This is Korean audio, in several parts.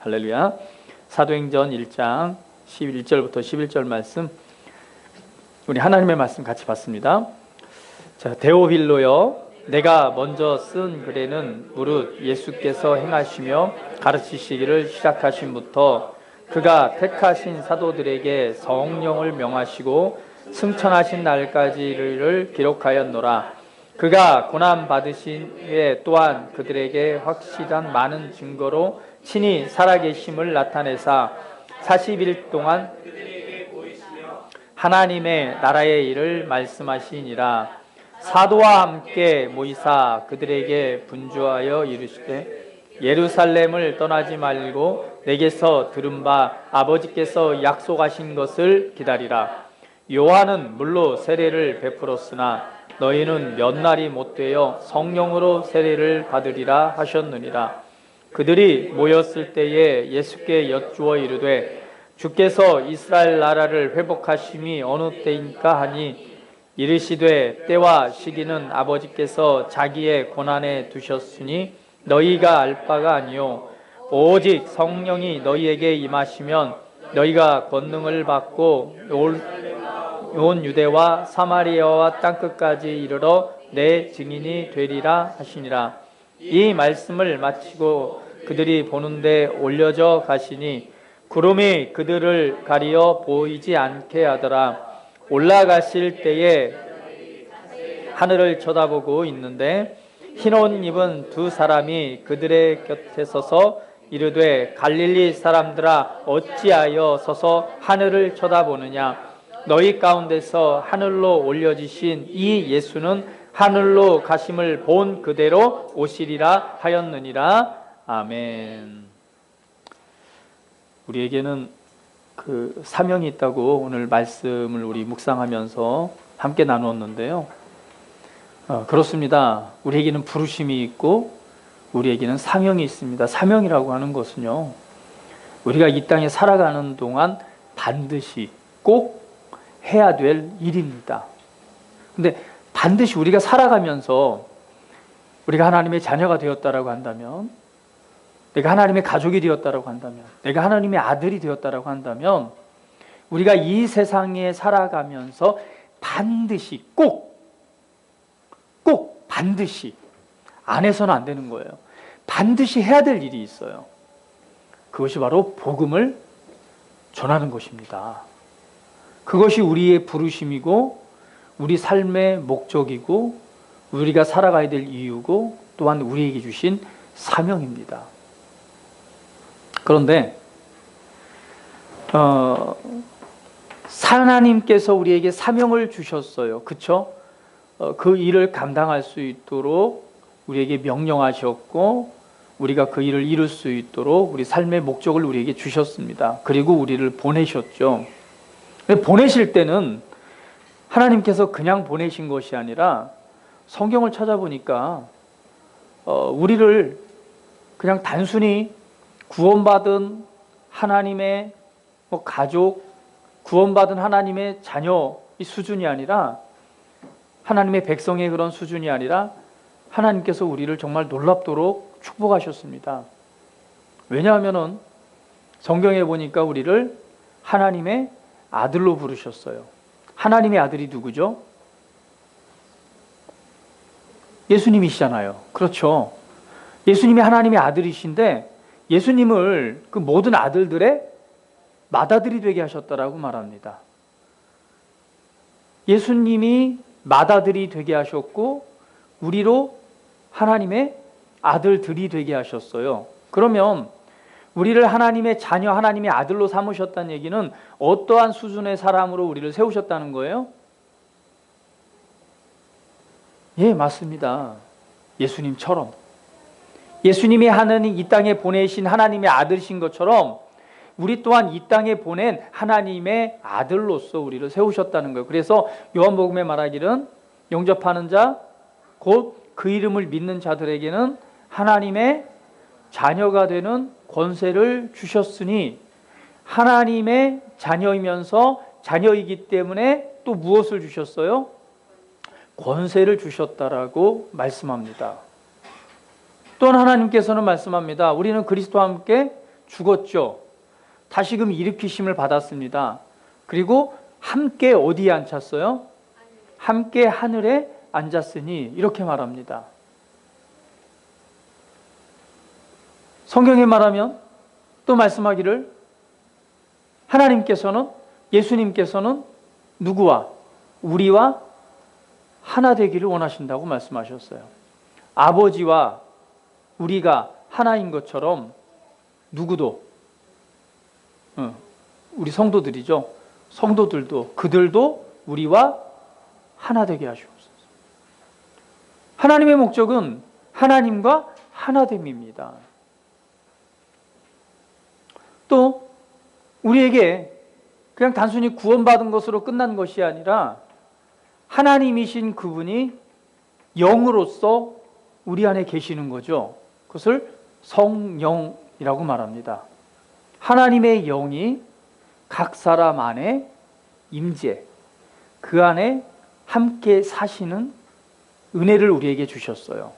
할렐루야. 사도행전 1장 11절부터 11절 말씀, 우리 하나님의 말씀 같이 봤습니다. 자, 데오빌로여, 내가 먼저 쓴 글에는 무릇 예수께서 행하시며 가르치시기를 시작하신부터 그가 택하신 사도들에게 성령을 명하시고 승천하신 날까지를 기록하였노라. 그가 고난 받으신 후에 또한 그들에게 확실한 많은 증거로 친히 살아계심을 나타내사 40일 동안 하나님의 나라의 일을 말씀하시니라. 사도와 함께 모이사 그들에게 분주하여 이르시되 예루살렘을 떠나지 말고 내게서 들은 바 아버지께서 약속하신 것을 기다리라. 요한은 물로 세례를 베풀었으나 너희는 몇 날이 못되어 성령으로 세례를 받으리라 하셨느니라. 그들이 모였을 때에 예수께 여쭈어 이르되 주께서 이스라엘 나라를 회복하심이 어느 때인가 하니 이르시되 때와 시기는 아버지께서 자기의 권한에 두셨으니 너희가 알 바가 아니요 오직 성령이 너희에게 임하시면 너희가 권능을 받고 온 유대와 사마리아와 땅끝까지 이르러 내 증인이 되리라 하시니라. 이 말씀을 마치고 그들이 보는데 올려져 가시니 구름이 그들을 가리어 보이지 않게 하더라. 올라가실 때에 하늘을 쳐다보고 있는데 흰 옷 입은 두 사람이 그들의 곁에 서서 이르되 갈릴리 사람들아 어찌하여 서서 하늘을 쳐다보느냐. 너희 가운데서 하늘로 올려지신 이 예수는 하늘로 가심을 본 그대로 오시리라 하였느니라. 아멘. 우리에게는 그 사명이 있다고 오늘 말씀을 우리 묵상하면서 함께 나누었는데요. 그렇습니다. 우리에게는 부르심이 있고 우리에게는 사명이 있습니다. 사명이라고 하는 것은요, 우리가 이 땅에 살아가는 동안 반드시 꼭 해야 될 일입니다. 근데 반드시 우리가 살아가면서 우리가 하나님의 자녀가 되었다라고 한다면, 내가 하나님의 가족이 되었다라고 한다면, 내가 하나님의 아들이 되었다라고 한다면, 우리가 이 세상에 살아가면서 반드시 꼭 반드시 안 해서는 안 되는 거예요. 반드시 해야 될 일이 있어요. 그것이 바로 복음을 전하는 것입니다. 그것이 우리의 부르심이고 우리 삶의 목적이고 우리가 살아가야 될 이유고 또한 우리에게 주신 사명입니다. 그런데 하나님께서 우리에게 사명을 주셨어요. 그렇죠? 그 일을 감당할 수 있도록 우리에게 명령하셨고 우리가 그 일을 이룰 수 있도록 우리 삶의 목적을 우리에게 주셨습니다. 그리고 우리를 보내셨죠. 보내실 때는 하나님께서 그냥 보내신 것이 아니라 성경을 찾아보니까 우리를 그냥 단순히 구원받은 하나님의 가족, 구원받은 하나님의 자녀 이 수준이 아니라, 하나님의 백성의 그런 수준이 아니라 하나님께서 우리를 정말 놀랍도록 축복하셨습니다. 왜냐하면은 성경에 보니까 우리를 하나님의 아들로 부르셨어요. 하나님의 아들이 누구죠? 예수님이시잖아요. 그렇죠. 예수님이 하나님의 아들이신데 예수님을 그 모든 아들들의 맏아들이 되게 하셨다라고 말합니다. 예수님이 맏아들이 되게 하셨고 우리로 하나님의 아들들이 되게 하셨어요. 그러면 우리를 하나님의 자녀, 하나님의 아들로 삼으셨다는 얘기는 어떠한 수준의 사람으로 우리를 세우셨다는 거예요? 예, 맞습니다. 예수님처럼. 예수님이 하나님 이 땅에 보내신 하나님의 아들이신 것처럼 우리 또한 이 땅에 보낸 하나님의 아들로서 우리를 세우셨다는 거예요. 그래서 요한복음에 말하기는 영접하는 자, 곧 그 이름을 믿는 자들에게는 하나님의 자녀가 되는 권세를 주셨으니, 하나님의 자녀이면서 자녀이기 때문에 또 무엇을 주셨어요? 권세를 주셨다라고 말씀합니다. 또한 하나님께서는 말씀합니다. 우리는 그리스도와 함께 죽었죠. 다시금 일으키심을 받았습니다. 그리고 함께 어디에 앉혔어요? 함께 하늘에 앉았으니 이렇게 말합니다. 성경에 말하면 또 말씀하기를 하나님께서는, 예수님께서는 누구와? 우리와 하나 되기를 원하신다고 말씀하셨어요. 아버지와 우리가 하나인 것처럼 누구도, 우리 성도들이죠. 성도들도, 그들도 우리와 하나 되게 하시옵소서. 하나님의 목적은 하나님과 하나됨입니다. 또 우리에게 그냥 단순히 구원받은 것으로 끝난 것이 아니라 하나님이신 그분이 영으로서 우리 안에 계시는 거죠. 그것을 성령이라고 말합니다. 하나님의 영이 각 사람 안에 임재, 그 안에 함께 사시는 은혜를 우리에게 주셨어요.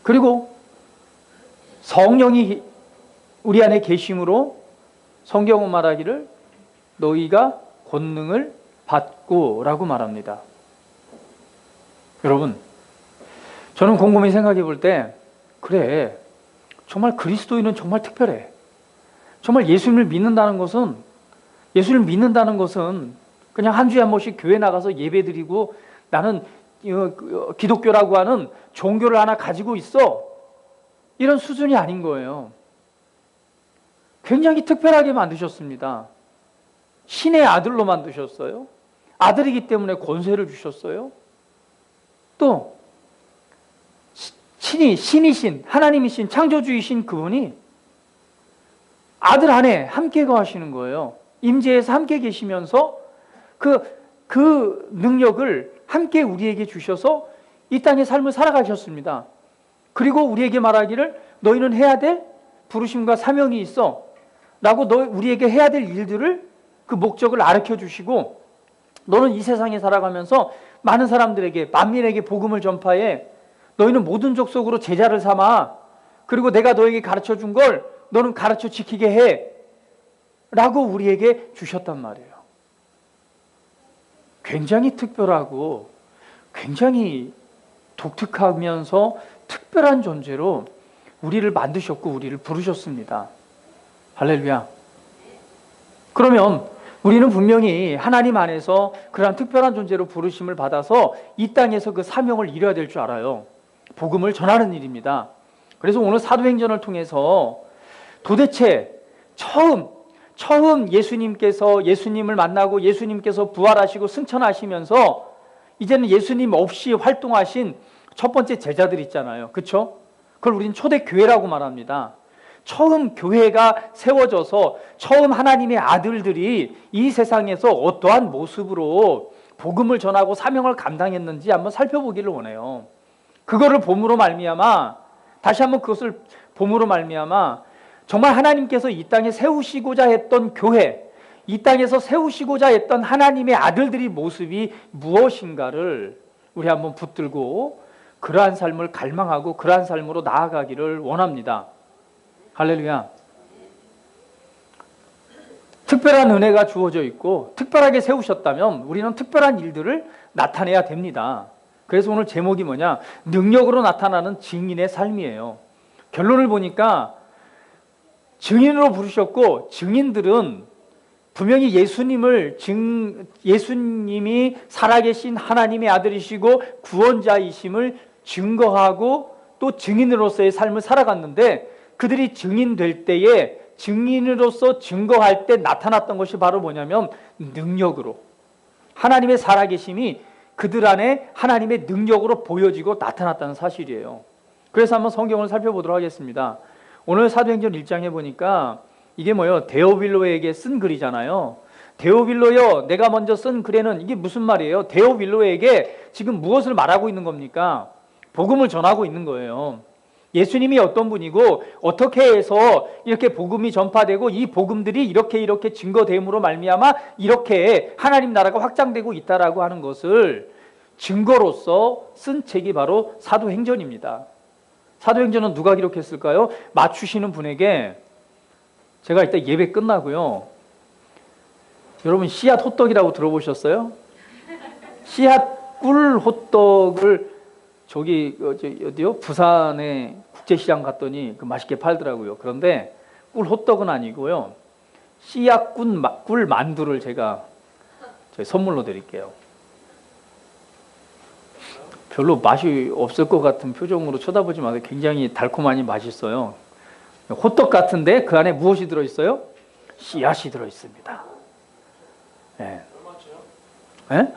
그리고 성령이 우리 안에 계심으로 성경은 말하기를 너희가 권능을 받고 라고 말합니다. 여러분, 저는 곰곰이 생각해 볼 때 그래, 정말 그리스도인은 정말 특별해. 정말 예수님을 믿는다는 것은 그냥 한 주에 한 번씩 교회 나가서 예배 드리고 나는 기독교라고 하는 종교를 하나 가지고 있어, 이런 수준이 아닌 거예요. 굉장히 특별하게 만드셨습니다. 신의 아들로 만드셨어요. 아들이기 때문에 권세를 주셨어요. 또 신이신, 하나님이신, 창조주이신 그분이 아들 안에 함께 거하시는 거예요. 임재에서 함께 계시면서 그 능력을 함께 우리에게 주셔서 이 땅의 삶을 살아가셨습니다. 그리고 우리에게 말하기를 너희는 해야 될 부르심과 사명이 있어 라고 우리에게 해야 될 일들을, 그 목적을 가르쳐 주시고 너는 이 세상에 살아가면서 많은 사람들에게, 만민에게 복음을 전파해. 너희는 모든 족속으로 제자를 삼아. 그리고 내가 너에게 가르쳐 준 걸 너는 가르쳐 지키게 해 라고 우리에게 주셨단 말이에요. 굉장히 특별하고 굉장히 독특하면서 특별한 존재로 우리를 만드셨고 우리를 부르셨습니다. 할렐루야. 그러면 우리는 분명히 하나님 안에서 그러한 특별한 존재로 부르심을 받아서 이 땅에서 그 사명을 이뤄야 될 줄 알아요. 복음을 전하는 일입니다. 그래서 오늘 사도행전을 통해서 도대체 처음 예수님을 만나고 예수님께서 부활하시고 승천하시면서 이제는 예수님 없이 활동하신 첫 번째 제자들 있잖아요. 그렇죠? 그걸 우리는 초대교회라고 말합니다. 처음 교회가 세워져서 처음 하나님의 아들들이 이 세상에서 어떠한 모습으로 복음을 전하고 사명을 감당했는지 한번 살펴보기를 원해요. 그거를 봄으로 말미암아, 다시 한번 그것을 봄으로 말미암아 정말 하나님께서 이 땅에 세우시고자 했던 교회, 이 땅에서 세우시고자 했던 하나님의 아들들의 모습이 무엇인가를 우리 한번 붙들고 그러한 삶을 갈망하고 그러한 삶으로 나아가기를 원합니다. 할렐루야. 특별한 은혜가 주어져 있고 특별하게 세우셨다면 우리는 특별한 일들을 나타내야 됩니다. 그래서 오늘 제목이 뭐냐? 능력으로 나타나는 증인의 삶이에요. 결론을 보니까 증인으로 부르셨고, 증인들은 분명히 예수님이 살아계신 하나님의 아들이시고 구원자이심을 증거하고 또 증인으로서의 삶을 살아갔는데, 그들이 증인될 때에 증인으로서 증거할 때 나타났던 것이 바로 뭐냐면 능력으로, 하나님의 살아계심이 그들 안에 하나님의 능력으로 보여지고 나타났다는 사실이에요. 그래서 한번 성경을 살펴보도록 하겠습니다. 오늘 사도행전 1장에 보니까 이게 뭐예요? 데오빌로에게 쓴 글이잖아요. 데오빌로여, 내가 먼저 쓴 글에는, 이게 무슨 말이에요? 데오빌로에게 지금 무엇을 말하고 있는 겁니까? 복음을 전하고 있는 거예요. 예수님이 어떤 분이고 어떻게 해서 이렇게 복음이 전파되고 이 복음들이 이렇게 증거됨으로 말미암아 이렇게 하나님 나라가 확장되고 있다라고 하는 것을 증거로서 쓴 책이 바로 사도행전입니다. 사도행전은 누가 기록했을까요? 맞추시는 분에게 제가 이때 예배 끝나고요. 여러분 씨앗 호떡이라고 들어보셨어요? 씨앗 꿀 호떡을 저기 어디요? 부산에 국제시장 갔더니 그 맛있게 팔더라고요. 그런데 꿀 호떡은 아니고요. 씨앗 꿀 만두를 제가 선물로 드릴게요. 별로 맛이 없을 것 같은 표정으로 쳐다보지 마세요. 굉장히 달콤하니 맛있어요. 호떡 같은데 그 안에 무엇이 들어있어요? 씨앗이 들어있습니다. 예. 예?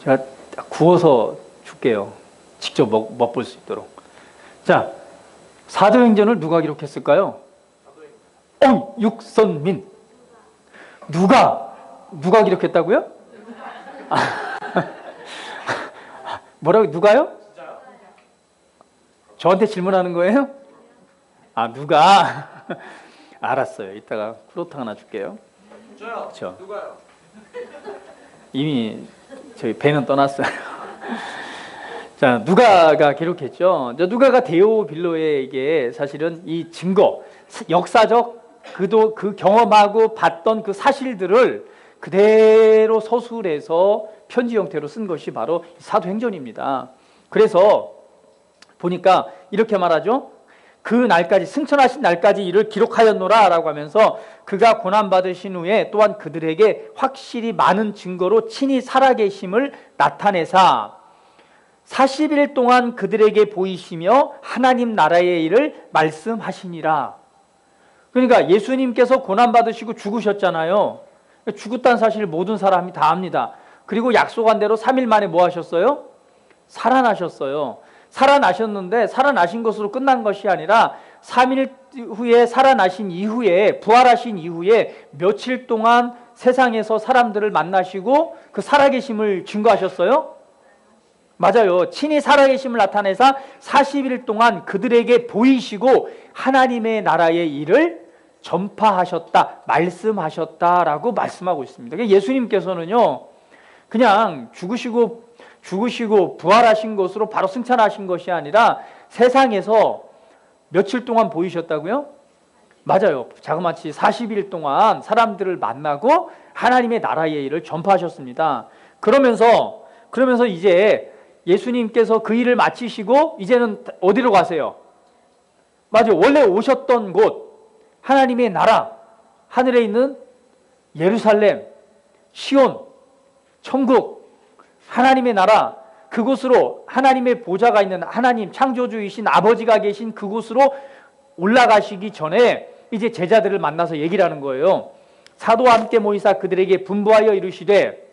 제가 구워서 줄게요. 직접 맛볼 수 있도록. 자, 사도행전을 누가 기록했을까요? 육선민. 누가 기록했다고요? 뭐라고? 누가요? 저한테 질문하는 거예요? 누가? 알았어요. 이따가 쿠로탕 하나 줄게요. 저요. 그렇죠? 누가요? 이미 저희 배는 떠났어요. 자, 누가가 기록했죠. 누가가 데오빌로에게 사실은 이 증거, 역사적 그 경험하고 봤던 그 사실들을 그대로 서술해서 편지 형태로 쓴 것이 바로 사도행전입니다. 그래서 보니까 이렇게 말하죠. 그 날까지, 승천하신 날까지 이를 기록하였노라 라고 하면서 그가 고난받으신 후에 또한 그들에게 확실히 많은 증거로 친히 살아계심을 나타내사 40일 동안 그들에게 보이시며 하나님 나라의 일을 말씀하시니라. 그러니까 예수님께서 고난받으시고 죽으셨잖아요. 죽었다는 사실을 모든 사람이 다 압니다. 그리고 약속한 대로 3일 만에 뭐 하셨어요? 살아나셨어요. 살아나셨는데 살아나신 것으로 끝난 것이 아니라 3일 후에 살아나신 이후에 부활하신 이후에 며칠 동안 세상에서 사람들을 만나시고 그 살아계심을 증거하셨어요? 맞아요. 친히 살아계심을 나타내사 40일 동안 그들에게 보이시고 하나님의 나라의 일을 전파하셨다, 말씀하셨다라고 말씀하고 있습니다. 예수님께서는요, 그냥 죽으시고 부활하신 것으로 바로 승천하신 것이 아니라 세상에서 며칠 동안 보이셨다고요? 맞아요. 자그마치 40일 동안 사람들을 만나고 하나님의 나라의 일을 전파하셨습니다. 그러면서 이제 예수님께서 그 일을 마치시고 이제는 어디로 가세요? 맞아요. 원래 오셨던 곳, 하나님의 나라, 하늘에 있는 예루살렘, 시온, 천국, 하나님의 나라, 그곳으로 하나님의 보좌가 있는 하나님 창조주이신 아버지가 계신 그곳으로 올라가시기 전에 이제 제자들을 만나서 얘기를 하는 거예요. 사도와 함께 모이사 그들에게 분부하여 이르시되,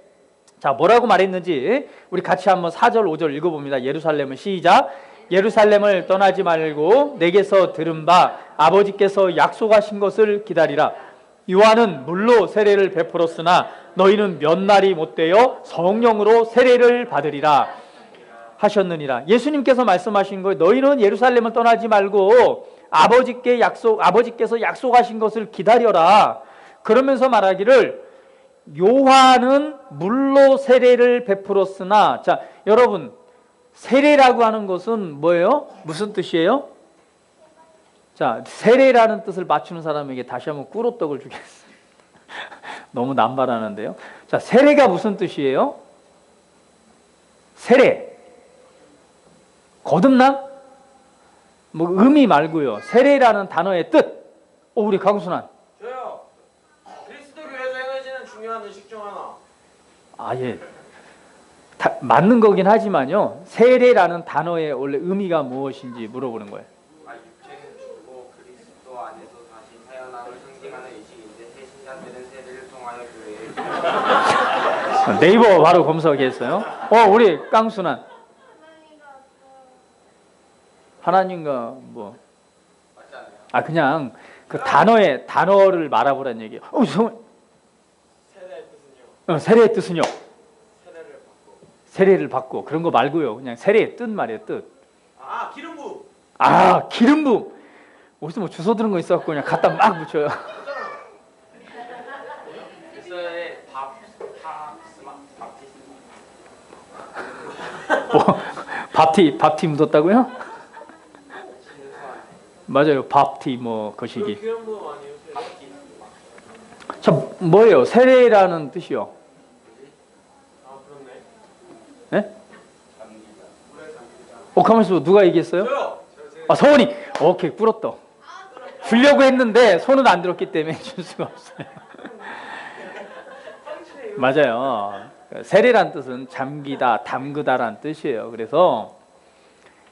자, 뭐라고 말했는지 우리 같이 한번 4절 5절 읽어봅니다. 예루살렘을 시작. 예루살렘을 떠나지 말고 내게서 들은 바 아버지께서 약속하신 것을 기다리라. 요한은 물로 세례를 베풀었으나 너희는 몇 날이 못되어 성령으로 세례를 받으리라 하셨느니라. 예수님께서 말씀하신 거예요. 너희는 예루살렘을 떠나지 말고 아버지께서 약속하신 것을 기다려라. 그러면서 말하기를 요한은 물로 세례를 베풀었으나, 자, 여러분, 세례라고 하는 것은 뭐예요? 무슨 뜻이에요? 자, 세례라는 뜻을 맞추는 사람에게 다시 한번 꿀호떡을 주겠습니다. 너무 남발하는데요. 자, 세례가 무슨 뜻이에요? 세례. 거듭남? 뭐 의미 말고요. 세례라는 단어의 뜻. 우리 강순환. 저요. 그리스도교에서 행해지는 중요한 의식 중 하나. 예. 맞는 거긴 하지만요. 세례라는 단어의 원래 의미가 무엇인지 물어보는 거예요. 육체는 죽고 그리스도 안에서 다시 태어남을 상징하는 의식인데 새신자들은 세례를 통하여 교회에 네이버 바로 검색했어요. 우리 깡순환. 하나님과 뭐? 맞잖아요. 그냥 그 단어를 말아보라는 얘기예요. 세례의 뜻은요? 세례의 뜻은요? 세례를 받고. 세례를 받고 그런 거 말고요. 그냥 세례의 뜻 말이에요. 뜻. 기름 부음. 기름 부음. 어디서 뭐 주워 들은 거 있어갖고 그냥 갖다 막 붙여요. 바티스마. 밥티 묻었다고요? 맞아요. 밥티 뭐 거시기. 귀한 거 아니에요? 자, 뭐예요? 세례라는 뜻이요. 아 그렇네. 네? 가만 있어. 누가 얘기했어요? 저요. 아, 서원이. 오케이, 꿇었다. 주려고 했는데 손은 안 들었기 때문에 줄 수가 없어요. 맞아요. 세례란 뜻은 잠기다, 담그다란 뜻이에요. 그래서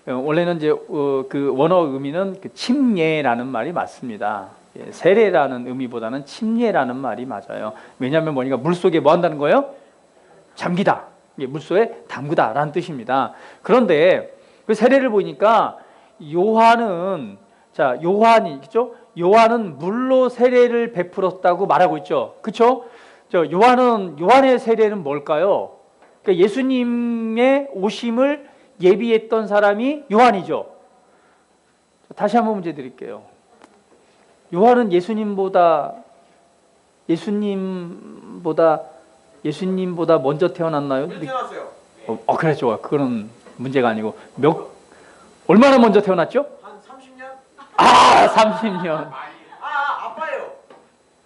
원래는 이제 그 원어 의미는 그 침례라는 말이 맞습니다. 예, 세례라는 의미보다는 침례라는 말이 맞아요. 왜냐하면 뭐니까 물 속에 뭐 한다는 거예요? 잠기다. 예, 물 속에 담그다라는 뜻입니다. 그런데 그 세례를 보니까 요한은 요한은 물로 세례를 베풀었다고 말하고 있죠. 그렇죠? 요한의 세례는 뭘까요? 그러니까 예수님의 오심을 예비했던 사람이 요한이죠. 다시 한번 문제 드릴게요. 요한은 예수님보다 먼저 태어났나요? 우리 태어났어요. 그래 좋아. 그건 문제가 아니고 얼마나 먼저 태어났죠? 한 30년? 30년. 아빠예요.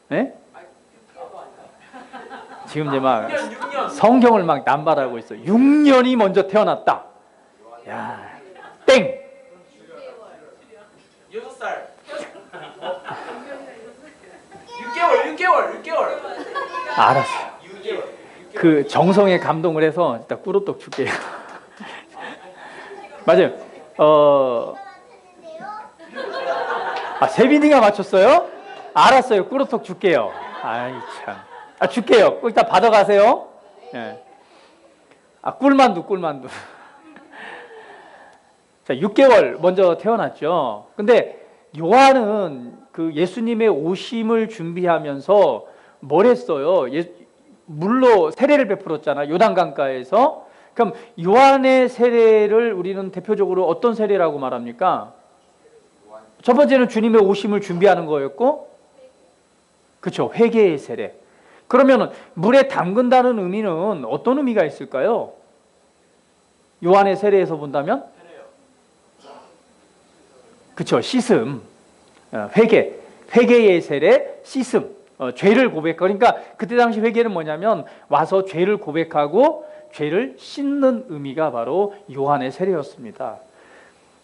네? 지금 이제 막 6년. 성경을 막 남발하고 있어. 6년이 먼저 태어났다. 야, 땡. 6살. 6개월. 알았어요. 6개월. 그 정성에 감동을 해서 일단 꾸루떡 줄게요. 맞아요. 세빈이가 맞췄어요? 알았어요. 꾸루떡 줄게요. 아이 참. 줄게요. 일단 받아가세요. 예. 꿀만두. 자, 6개월 먼저 태어났죠. 근데 요한은 그 예수님의 오심을 준비하면서 뭘 했어요? 물로 세례를 베풀었잖아. 요단강가에서. 그럼 요한의 세례를 우리는 대표적으로 어떤 세례라고 말합니까? 첫 번째는 주님의 오심을 준비하는 거였고, 그렇죠. 회개의 세례. 그러면 물에 담근다는 의미는 어떤 의미가 있을까요? 요한의 세례에서 본다면? 그렇죠. 씻음. 회개의 세례, 씻음. 죄를 고백. 그러니까 그때 당시 회개는 뭐냐면 와서 죄를 고백하고 죄를 씻는 의미가 바로 요한의 세례였습니다.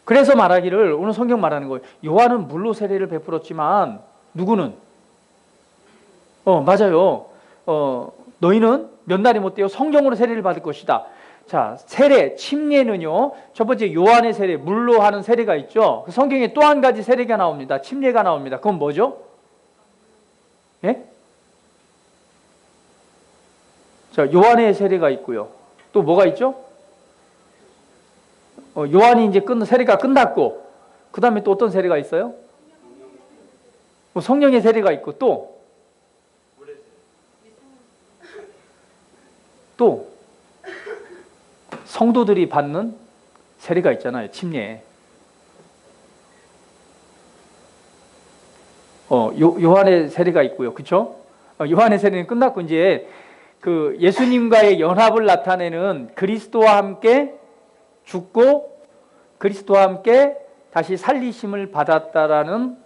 그래서 말하기를 오늘 성경 말하는 거예요. 요한은 물로 세례를 베풀었지만 누구는? 맞아요. 너희는 몇 날이 못 되어 성령으로 세례를 받을 것이다. 자, 세례, 침례는요. 첫 번째 요한의 세례, 물로 하는 세례가 있죠. 성경에 또 한 가지 세례가 나옵니다. 침례가 나옵니다. 그건 뭐죠? 예? 자, 요한의 세례가 있고요. 또 뭐가 있죠? 요한이 이제 세례가 끝났고, 그 다음에 또 어떤 세례가 있어요? 성령의 세례가 있고, 또 성도들이 받는 세례가 있잖아요. 침례. 요한의 세례가 있고요. 그렇죠? 요한의 세례는 끝났고 이제 그 예수님과의 연합을 나타내는 그리스도와 함께 죽고 그리스도와 함께 다시 살리심을 받았다라는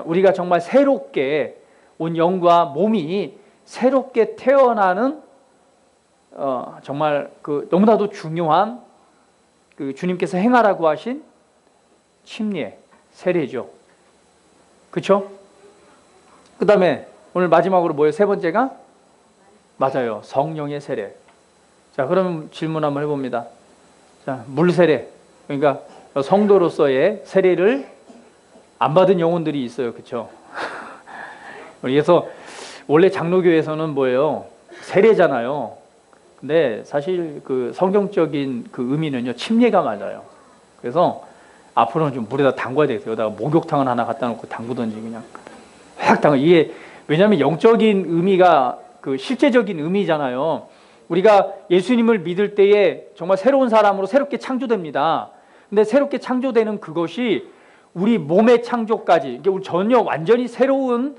우리가 정말 새롭게 온 영과 몸이 새롭게 태어나는 정말 그 너무나도 중요한 그 주님께서 행하라고 하신 침례, 세례죠. 그렇죠? 그 다음에 오늘 마지막으로 뭐예요? 세 번째가? 맞아요. 성령의 세례. 자, 그럼 질문 한번 해봅니다. 자, 물세례. 그러니까 성도로서의 세례를 안 받은 영혼들이 있어요. 그렇죠? 그래서 원래 장로교에서는 뭐예요? 세례잖아요. 근데 사실 그 성경적인 그 의미는요, 침례가 맞아요. 그래서 앞으로는 좀 물에다 담궈야 되겠어요. 여기다가 목욕탕을 하나 갖다 놓고 담그던지 그냥 확 담가. 이게 왜냐하면 영적인 의미가 그 실제적인 의미잖아요. 우리가 예수님을 믿을 때에 정말 새로운 사람으로 새롭게 창조됩니다. 근데 새롭게 창조되는 그것이 우리 몸의 창조까지, 이게 우리 전혀 완전히 새로운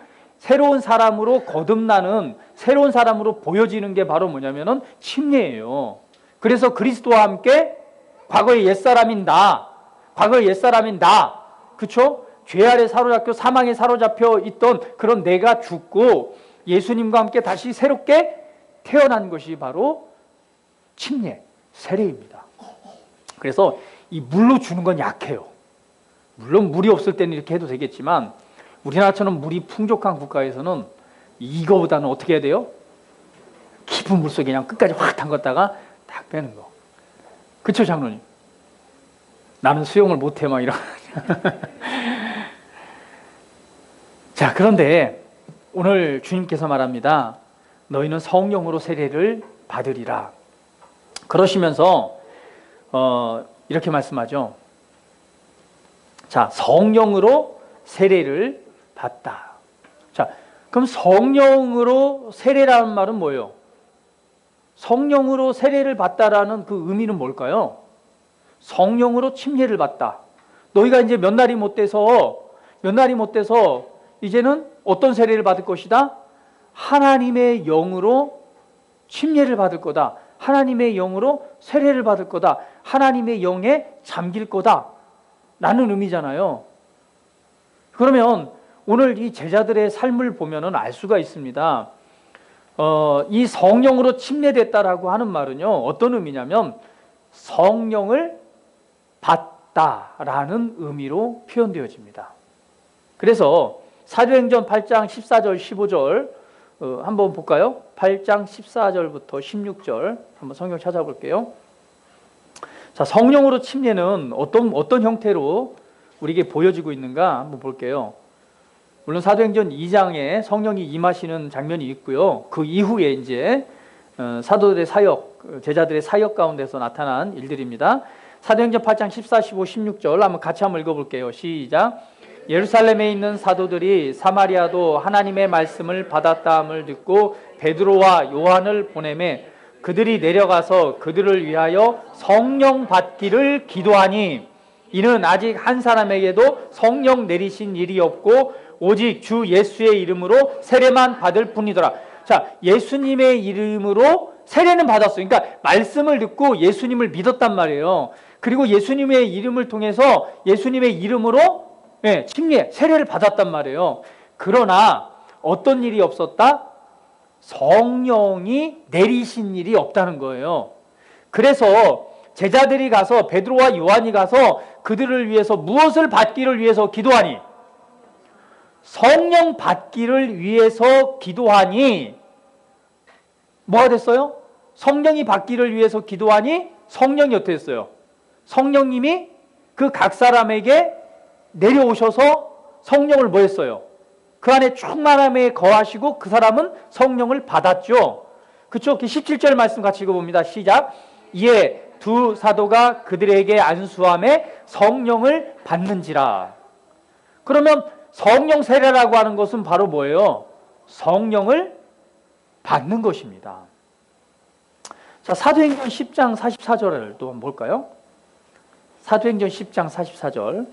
사람으로 거듭나는 새로운 사람으로 보여지는 게 바로 뭐냐면은 침례예요. 그래서 그리스도와 함께 과거의 옛사람인 나, 그쵸? 죄 아래 사로잡혀 사망에 사로잡혀 있던 그런 내가 죽고 예수님과 함께 다시 새롭게 태어난 것이 바로 침례, 세례입니다. 그래서 이 물로 주는 건 약해요. 물론 물이 없을 때는 이렇게 해도 되겠지만 우리나라처럼 물이 풍족한 국가에서는 이거보다는 어떻게 해야 돼요? 깊은 물속에 그냥 끝까지 확 담갔다가 딱 빼는 거. 그쵸, 장로님? 나는 수영을 못해 막 이런. 자, 그런데 오늘 주님께서 말합니다. 너희는 성령으로 세례를 받으리라. 그러시면서 이렇게 말씀하죠. 자, 성령으로 세례를 받다. 자, 그럼 성령으로 세례라는 말은 뭐예요? 성령으로 세례를 받다라는 그 의미는 뭘까요? 성령으로 침례를 받다. 너희가 이제 몇 날이 못 돼서 이제는 어떤 세례를 받을 것이다? 하나님의 영으로 침례를 받을 거다. 하나님의 영으로 세례를 받을 거다. 하나님의 영에 잠길 거다. 라는 의미잖아요. 그러면 오늘 이 제자들의 삶을 보면은 알 수가 있습니다. 이 성령으로 침례됐다라고 하는 말은요, 어떤 의미냐면 성령을 받다라는 의미로 표현되어집니다. 그래서 사도행전 8장 14절 15절 한번 볼까요? 8장 14절부터 16절 한번 성경 찾아볼게요. 자, 성령으로 침례는 어떤 형태로 우리에게 보여지고 있는가 한번 볼게요. 물론 사도행전 2장에 성령이 임하시는 장면이 있고요. 그 이후에 이제 사도들의 사역, 제자들의 사역 가운데서 나타난 일들입니다. 사도행전 8장 14, 15, 16절 한번 같이 한번 읽어볼게요. 시작. 예루살렘에 있는 사도들이 사마리아도 하나님의 말씀을 받았다함을 듣고 베드로와 요한을 보내매 그들이 내려가서 그들을 위하여 성령 받기를 기도하니 이는 아직 한 사람에게도 성령 내리신 일이 없고 오직 주 예수의 이름으로 세례만 받을 뿐이더라. 자, 예수님의 이름으로 세례는 받았어요. 그러니까 말씀을 듣고 예수님을 믿었단 말이에요. 그리고 예수님의 이름을 통해서 예수님의 이름으로 침례, 세례를 받았단 말이에요. 그러나 어떤 일이 없었다? 성령이 내리신 일이 없다는 거예요. 그래서 제자들이 가서 베드로와 요한이 가서 그들을 위해서 무엇을 받기를 위해서 기도하니? 성령 받기를 위해서 기도하니 뭐가 됐어요? 성령이 받기를 위해서 기도하니 성령이 어떻게 됐어요? 성령님이 그 각 사람에게 내려오셔서 성령을 뭐 했어요? 그 안에 충만함에 거하시고 그 사람은 성령을 받았죠. 그쵸? 17절 말씀 같이 읽어봅니다. 시작. 이에 두 사도가 그들에게 안수함에 성령을 받는지라. 그러면 성령 세례라고 하는 것은 바로 뭐예요? 성령을 받는 것입니다. 자, 사도행전 10장 44절을 또 한번 볼까요? 사도행전 10장 44절.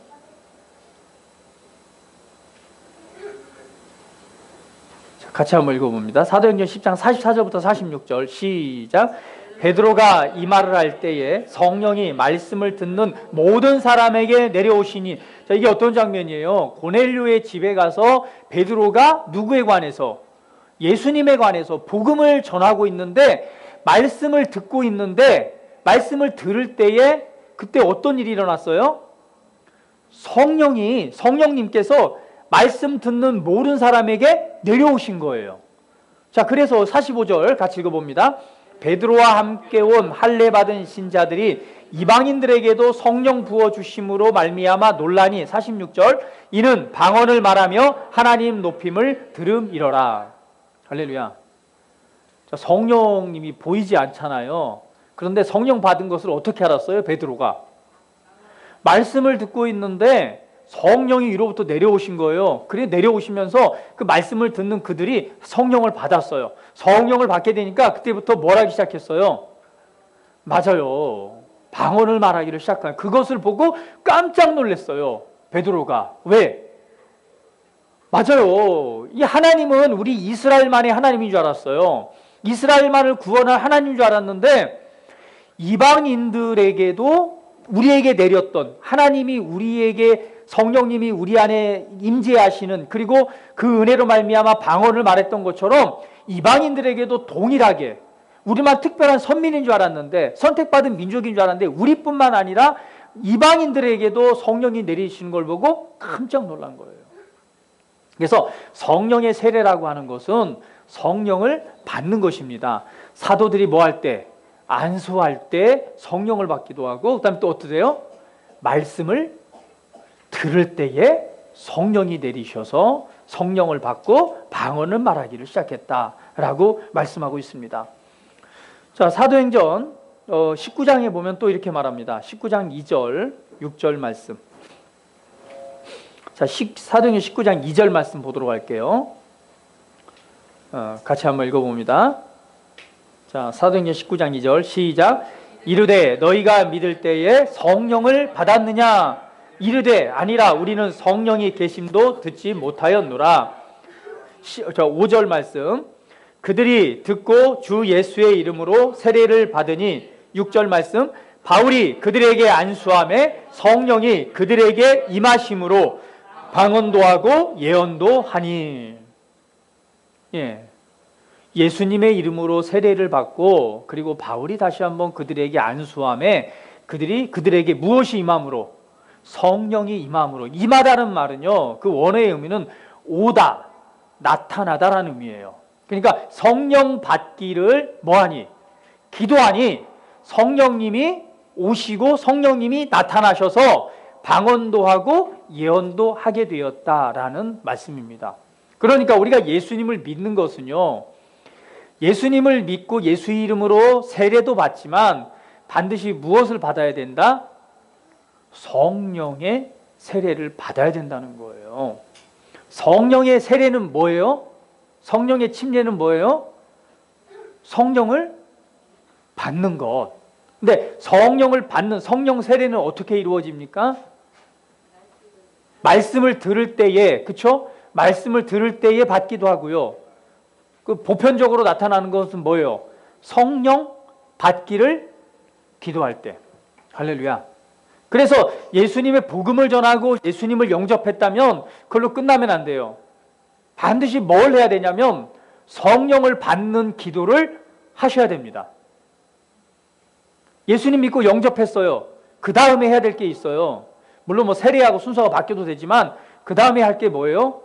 자, 같이 한번 읽어봅니다. 사도행전 10장 44절부터 46절 시작. 베드로가 이 말을 할 때에 성령이 말씀을 듣는 모든 사람에게 내려오시니. 자, 이게 어떤 장면이에요? 고넬료의 집에 가서 베드로가 누구에 관해서? 예수님에 관해서 복음을 전하고 있는데 말씀을 듣고 있는데 말씀을 들을 때에 그때 어떤 일이 일어났어요? 성령님께서 말씀 듣는 모든 사람에게 내려오신 거예요. 자, 그래서 45절 같이 읽어봅니다. 베드로와 함께 온 할례 받은 신자들이 이방인들에게도 성령 부어주심으로 말미암아 논란이. 46절. 이는 방언을 말하며 하나님 높임을 들음이러라. 할렐루야. 자, 성령님이 보이지 않잖아요. 그런데 성령 받은 것을 어떻게 알았어요? 베드로가 말씀을 듣고 있는데 성령이 위로부터 내려오신 거예요. 그래 내려오시면서 그 말씀을 듣는 그들이 성령을 받았어요. 성령을 받게 되니까 그때부터 뭘 하기 시작했어요? 맞아요. 방언을 말하기를 시작한. 그것을 보고 깜짝 놀랐어요. 베드로가. 왜? 맞아요. 이 하나님은 우리 이스라엘만의 하나님인 줄 알았어요. 이스라엘만을 구원할 하나님인 줄 알았는데 이방인들에게도 우리에게 내렸던 하나님이 우리에게 성령님이 우리 안에 임재하시는, 그리고 그 은혜로 말미암아 방언을 말했던 것처럼 이방인들에게도 동일하게, 우리만 특별한 선민인 줄 알았는데, 선택받은 민족인 줄 알았는데, 우리뿐만 아니라 이방인들에게도 성령이 내리시는 걸 보고 깜짝 놀란 거예요. 그래서 성령의 세례라고 하는 것은 성령을 받는 것입니다. 사도들이 뭐 할 때? 안수할 때 성령을 받기도 하고, 그 다음에 또 어떠세요? 말씀을 들을 때에 성령이 내리셔서 성령을 받고 방언을 말하기를 시작했다라고 말씀하고 있습니다. 자, 사도행전 19장에 보면 또 이렇게 말합니다. 19장 2절, 6절 말씀. 자, 사도행전 19장 2절 말씀 보도록 할게요. 같이 한번 읽어봅니다. 자, 사도행전 19장 2절 시작. 이르되 너희가 믿을 때에 성령을 받았느냐? 이르되 아니라 우리는 성령이 계심도 듣지 못하였노라. 5절 말씀. 그들이 듣고 주 예수의 이름으로 세례를 받으니, 6절 말씀. 바울이 그들에게 안수함에 성령이 그들에게 임하심으로 방언도 하고 예언도 하니. 예. 예수님의 이름으로 세례를 받고, 그리고 바울이 다시 한번 그들에게 안수함에 그들에게 무엇이 임함으로? 성령이 임함으로. 임하다는 말은요, 그 원어의 의미는 오다, 나타나다라는 의미예요. 그러니까 성령 받기를 뭐하니? 기도하니 성령님이 오시고 성령님이 나타나셔서 방언도 하고 예언도 하게 되었다라는 말씀입니다. 그러니까 우리가 예수님을 믿는 것은요, 예수님을 믿고 예수 이름으로 세례도 받지만 반드시 무엇을 받아야 된다? 성령의 세례를 받아야 된다는 거예요. 성령의 세례는 뭐예요? 성령의 침례는 뭐예요? 성령을 받는 것. 근데 성령을 받는, 성령 세례는 어떻게 이루어집니까? 말씀을 들을 때에, 그쵸? 말씀을 들을 때에 받기도 하고요. 그 보편적으로 나타나는 것은 뭐예요? 성령 받기를 기도할 때. 할렐루야. 그래서 예수님의 복음을 전하고 예수님을 영접했다면 그걸로 끝나면 안 돼요. 반드시 뭘 해야 되냐면 성령을 받는 기도를 하셔야 됩니다. 예수님 믿고 영접했어요. 그 다음에 해야 될 게 있어요. 물론 뭐 세례하고 순서가 바뀌어도 되지만 그 다음에 할 게 뭐예요?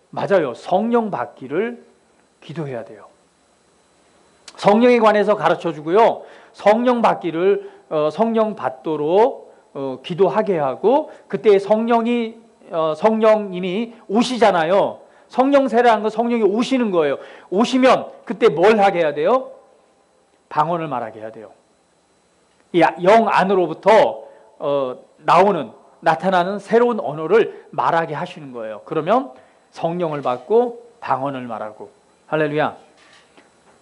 맞아요. 성령 받기를 기도해야 돼요. 성령에 관해서 가르쳐주고요. 성령 받기를 성령 받도록 기도하게 하고, 그때 성령님이 오시잖아요. 성령 세례한 건 성령이 오시는 거예요. 오시면 그때 뭘 하게 해야 돼요? 방언을 말하게 해야 돼요. 이 영 안으로부터 나타나는 새로운 언어를 말하게 하시는 거예요. 그러면 성령을 받고 방언을 말하고. 할렐루야.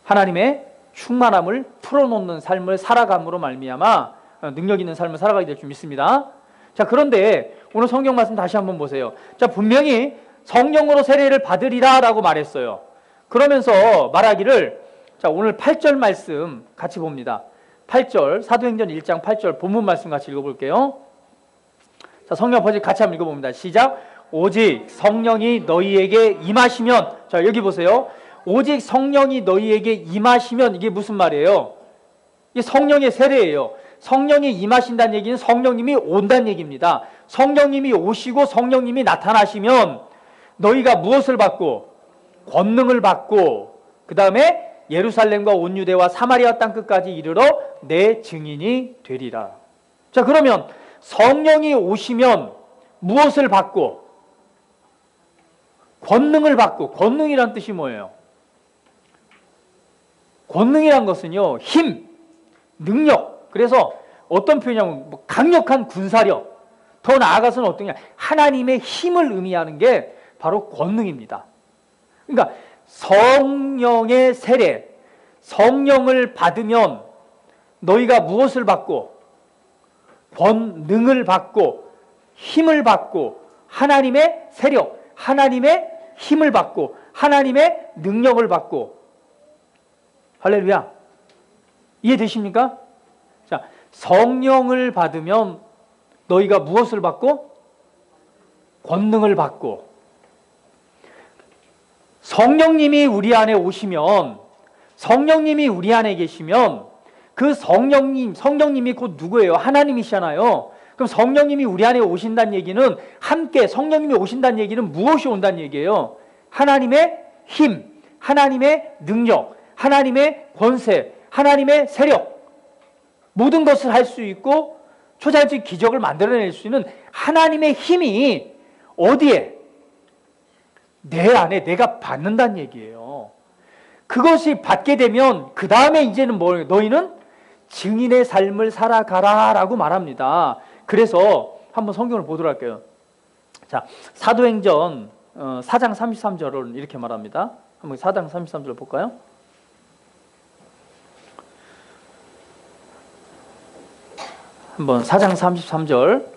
하나님의 충만함을 풀어놓는 삶을 살아감으로 말미암아 능력 있는 삶을 살아가게 될 줄 믿습니다. 자, 그런데 오늘 성경 말씀 다시 한번 보세요. 자, 분명히 성령으로 세례를 받으리라 라고 말했어요. 그러면서 말하기를, 자, 오늘 8절 말씀 같이 봅니다. 8절, 사도행전 1장 8절 본문 말씀 같이 읽어볼게요. 자, 성령 버전 같이 한번 읽어봅니다. 시작. 오직 성령이 너희에게 임하시면, 자, 여기 보세요. 오직 성령이 너희에게 임하시면, 이게 무슨 말이에요? 이게 성령의 세례예요. 성령이 임하신다는 얘기는 성령님이 온다는 얘기입니다. 성령님이 오시고 성령님이 나타나시면 너희가 무엇을 받고? 권능을 받고, 그 다음에 예루살렘과 온 유대와 사마리아 땅 끝까지 이르러 내 증인이 되리라. 자, 그러면 성령이 오시면 무엇을 받고? 권능을 받고. 권능이란 뜻이 뭐예요? 권능이란 것은요, 힘, 능력. 그래서 어떤 표현이냐면 뭐 강력한 군사력, 더 나아가서는 어떠냐, 하나님의 힘을 의미하는 게 바로 권능입니다. 그러니까 성령의 세례, 성령을 받으면 너희가 무엇을 받고? 권능을 받고, 힘을 받고, 하나님의 세력, 하나님의 힘을 받고, 하나님의 능력을 받고. 할렐루야. 이해되십니까? 자, 성령을 받으면 너희가 무엇을 받고? 권능을 받고 성령님이 우리 안에 오시면, 성령님이 우리 안에 계시면 그 성령님이 곧 누구예요? 하나님이시잖아요. 그럼 성령님이 우리 안에 오신다는 얘기는, 함께 성령님이 오신다는 얘기는 무엇이 온다는 얘기예요? 하나님의 힘, 하나님의 능력, 하나님의 권세, 하나님의 세력, 모든 것을 할 수 있고 초자연적 기적을 만들어낼 수 있는 하나님의 힘이 어디에? 내 안에 내가 받는다는 얘기예요. 그것이 받게 되면 그 다음에 이제는 뭘? 너희는 증인의 삶을 살아가라 라고 말합니다. 그래서 한번 성경을 보도록 할게요. 자, 사도행전 4장 33절은 이렇게 말합니다. 한번 4장 33절 볼까요? 한번 4장 33절,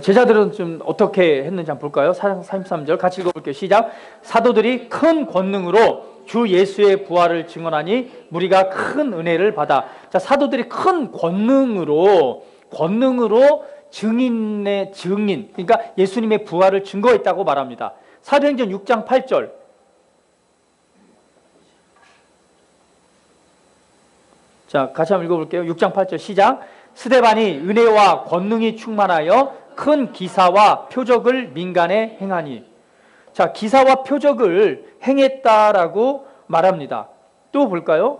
제자들은 좀 어떻게 했는지 한번 볼까요? 4장 33절 같이 읽어볼게요. 시작. 사도들이 큰 권능으로 주 예수의 부활을 증언하니 무리가 큰 은혜를 받아. 자, 사도들이 큰 권능으로 증인, 그러니까 예수님의 부활을 증거했다고 말합니다. 사도행전 6장 8절. 자, 같이 한번 읽어볼게요. 6장 8절 시작. 스데반이 은혜와 권능이 충만하여 큰 기사와 표적을 민간에 행하니. 자, 기사와 표적을 행했다라고 말합니다. 또 볼까요?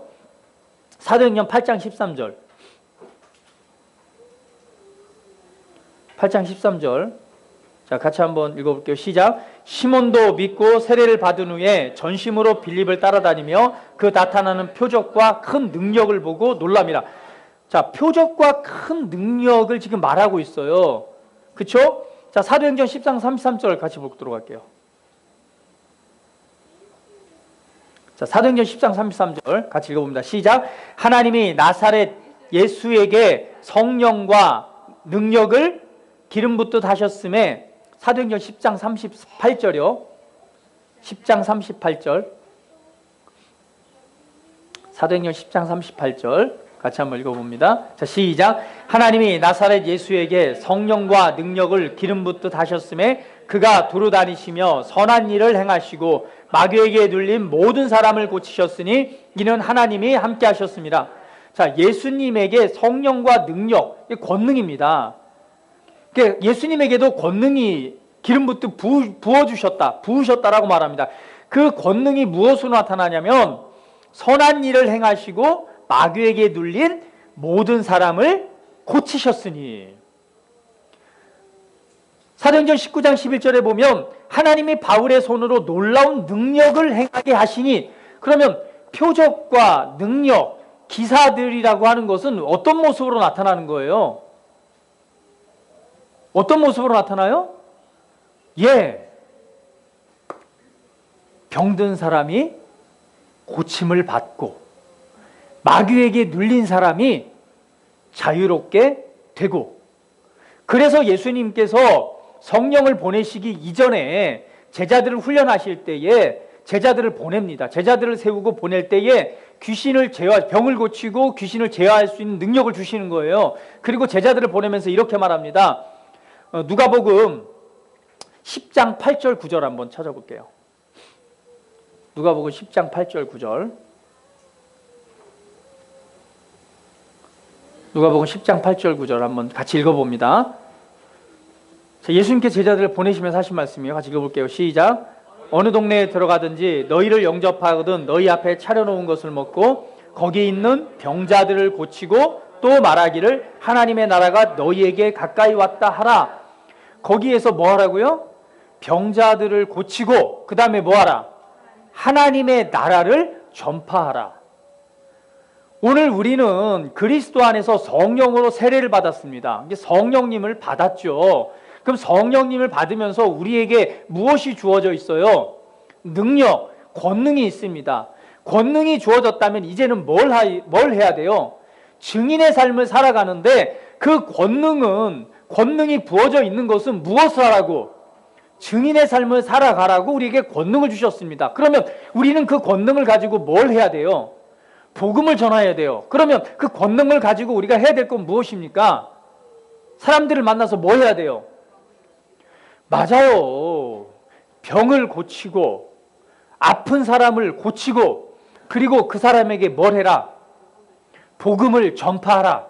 사도행전 8장 13절. 8장 13절. 자, 같이 한번 읽어볼게요. 시작. 시몬도 믿고 세례를 받은 후에 전심으로 빌립을 따라다니며 그 나타나는 표적과 큰 능력을 보고 놀랍니다. 자, 표적과 큰 능력을 지금 말하고 있어요. 그쵸? 자, 사도행전 10장 33절 같이 보도록 할게요. 자, 사도행전 10장 33절 같이 읽어봅니다. 시작. 하나님이 나사렛 예수에게 성령과 능력을 기름 붓듯 하셨음에. 사도행전 10장 38절이요. 10장 38절. 사도행전 10장 38절 같이 한번 읽어봅니다. 자, 시작. 하나님이 나사렛 예수에게 성령과 능력을 기름 붓듯 하셨음에 그가 두루 다니시며 선한 일을 행하시고 마귀에게 눌린 모든 사람을 고치셨으니 이는 하나님이 함께 하셨습니다. 자, 예수님에게 성령과 능력, 권능입니다. 예수님에게도 권능이 기름 붓듯 부으셨다라고 말합니다. 그 권능이 무엇으로 나타나냐면 선한 일을 행하시고 마귀에게 눌린 모든 사람을 고치셨으니. 사도행전 19장 11절에 보면 하나님이 바울의 손으로 놀라운 능력을 행하게 하시니. 그러면 표적과 능력, 기사들이라고 하는 것은 어떤 모습으로 나타나는 거예요? 어떤 모습으로 나타나요? 예, 병든 사람이 고침을 받고 마귀에게 눌린 사람이 자유롭게 되고. 그래서 예수님께서 성령을 보내시기 이전에 제자들을 훈련하실 때에 제자들을 보냅니다. 제자들을 세우고 보낼 때에 병을 고치고 귀신을 제어할 수 있는 능력을 주시는 거예요. 그리고 제자들을 보내면서 이렇게 말합니다. 누가복음 10장 8절 9절 한번 찾아볼게요. 누가복음 10장 8절 9절. 누가복음 10장 8절 9절 한번 같이 읽어봅니다. 자, 예수님께 제자들을 보내시면서 하신 말씀이에요. 같이 읽어볼게요. 시작. 어느 동네에 들어가든지 너희를 영접하거든 너희 앞에 차려놓은 것을 먹고 거기 있는 병자들을 고치고 또 말하기를 하나님의 나라가 너희에게 가까이 왔다 하라. 거기에서 뭐 하라고요? 병자들을 고치고 그 다음에 뭐 하라? 하나님의 나라를 전파하라. 오늘 우리는 그리스도 안에서 성령으로 세례를 받았습니다. 성령님을 받았죠. 그럼 성령님을 받으면서 우리에게 무엇이 주어져 있어요? 능력, 권능이 있습니다. 권능이 주어졌다면 이제는 뭘 해야 돼요? 증인의 삶을 살아가는데 그 권능이 부어져 있는 것은 무엇을 하라고? 증인의 삶을 살아가라고 우리에게 권능을 주셨습니다. 그러면 우리는 그 권능을 가지고 뭘 해야 돼요? 복음을 전해야 돼요. 그러면 그 권능을 가지고 우리가 해야 될 건 무엇입니까? 사람들을 만나서 뭐 해야 돼요? 맞아요. 병을 고치고 아픈 사람을 고치고 그리고 그 사람에게 뭘 해라? 복음을 전파하라.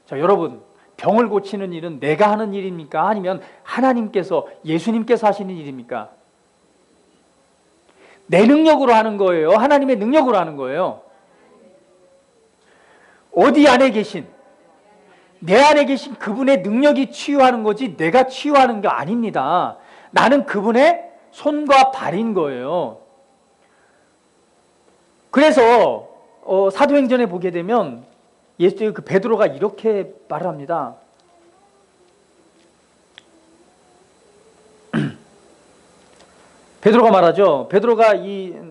자, 여러분, 병을 고치는 일은 내가 하는 일입니까? 아니면 하나님께서, 예수님께서 하시는 일입니까? 내 능력으로 하는 거예요? 하나님의 능력으로 하는 거예요? 어디 안에 계신, 내 안에 계신 그분의 능력이 치유하는 거지 내가 치유하는 게 아닙니다. 나는 그분의 손과 발인 거예요. 그래서 사도행전에 보게 되면 예수 그 베드로가 이렇게 말을 합니다. 베드로가 말하죠. 베드로가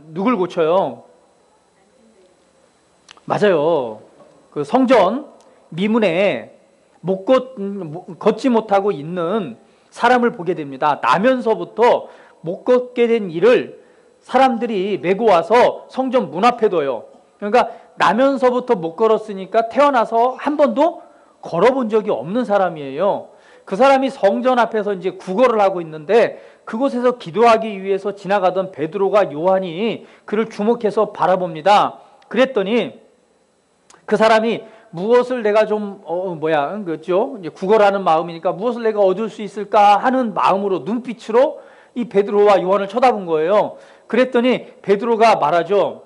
누굴 고쳐요? 맞아요. 그 성전 미문에 걷지 못하고 있는 사람을 보게 됩니다. 나면서부터 못 걷게 된 이를 사람들이 메고 와서 성전 문 앞에 둬요. 그러니까 나면서부터 못 걸었으니까 태어나서 한 번도 걸어본 적이 없는 사람이에요. 그 사람이 성전 앞에서 이제 구걸을 하고 있는데 그곳에서 기도하기 위해서 지나가던 베드로가 요한이 그를 주목해서 바라봅니다. 그랬더니 그 사람이 무엇을 내가 좀 그죠? 이제 구걸하는 마음이니까 무엇을 내가 얻을 수 있을까 하는 마음으로 눈빛으로 이 베드로와 요한을 쳐다본 거예요. 그랬더니 베드로가 말하죠.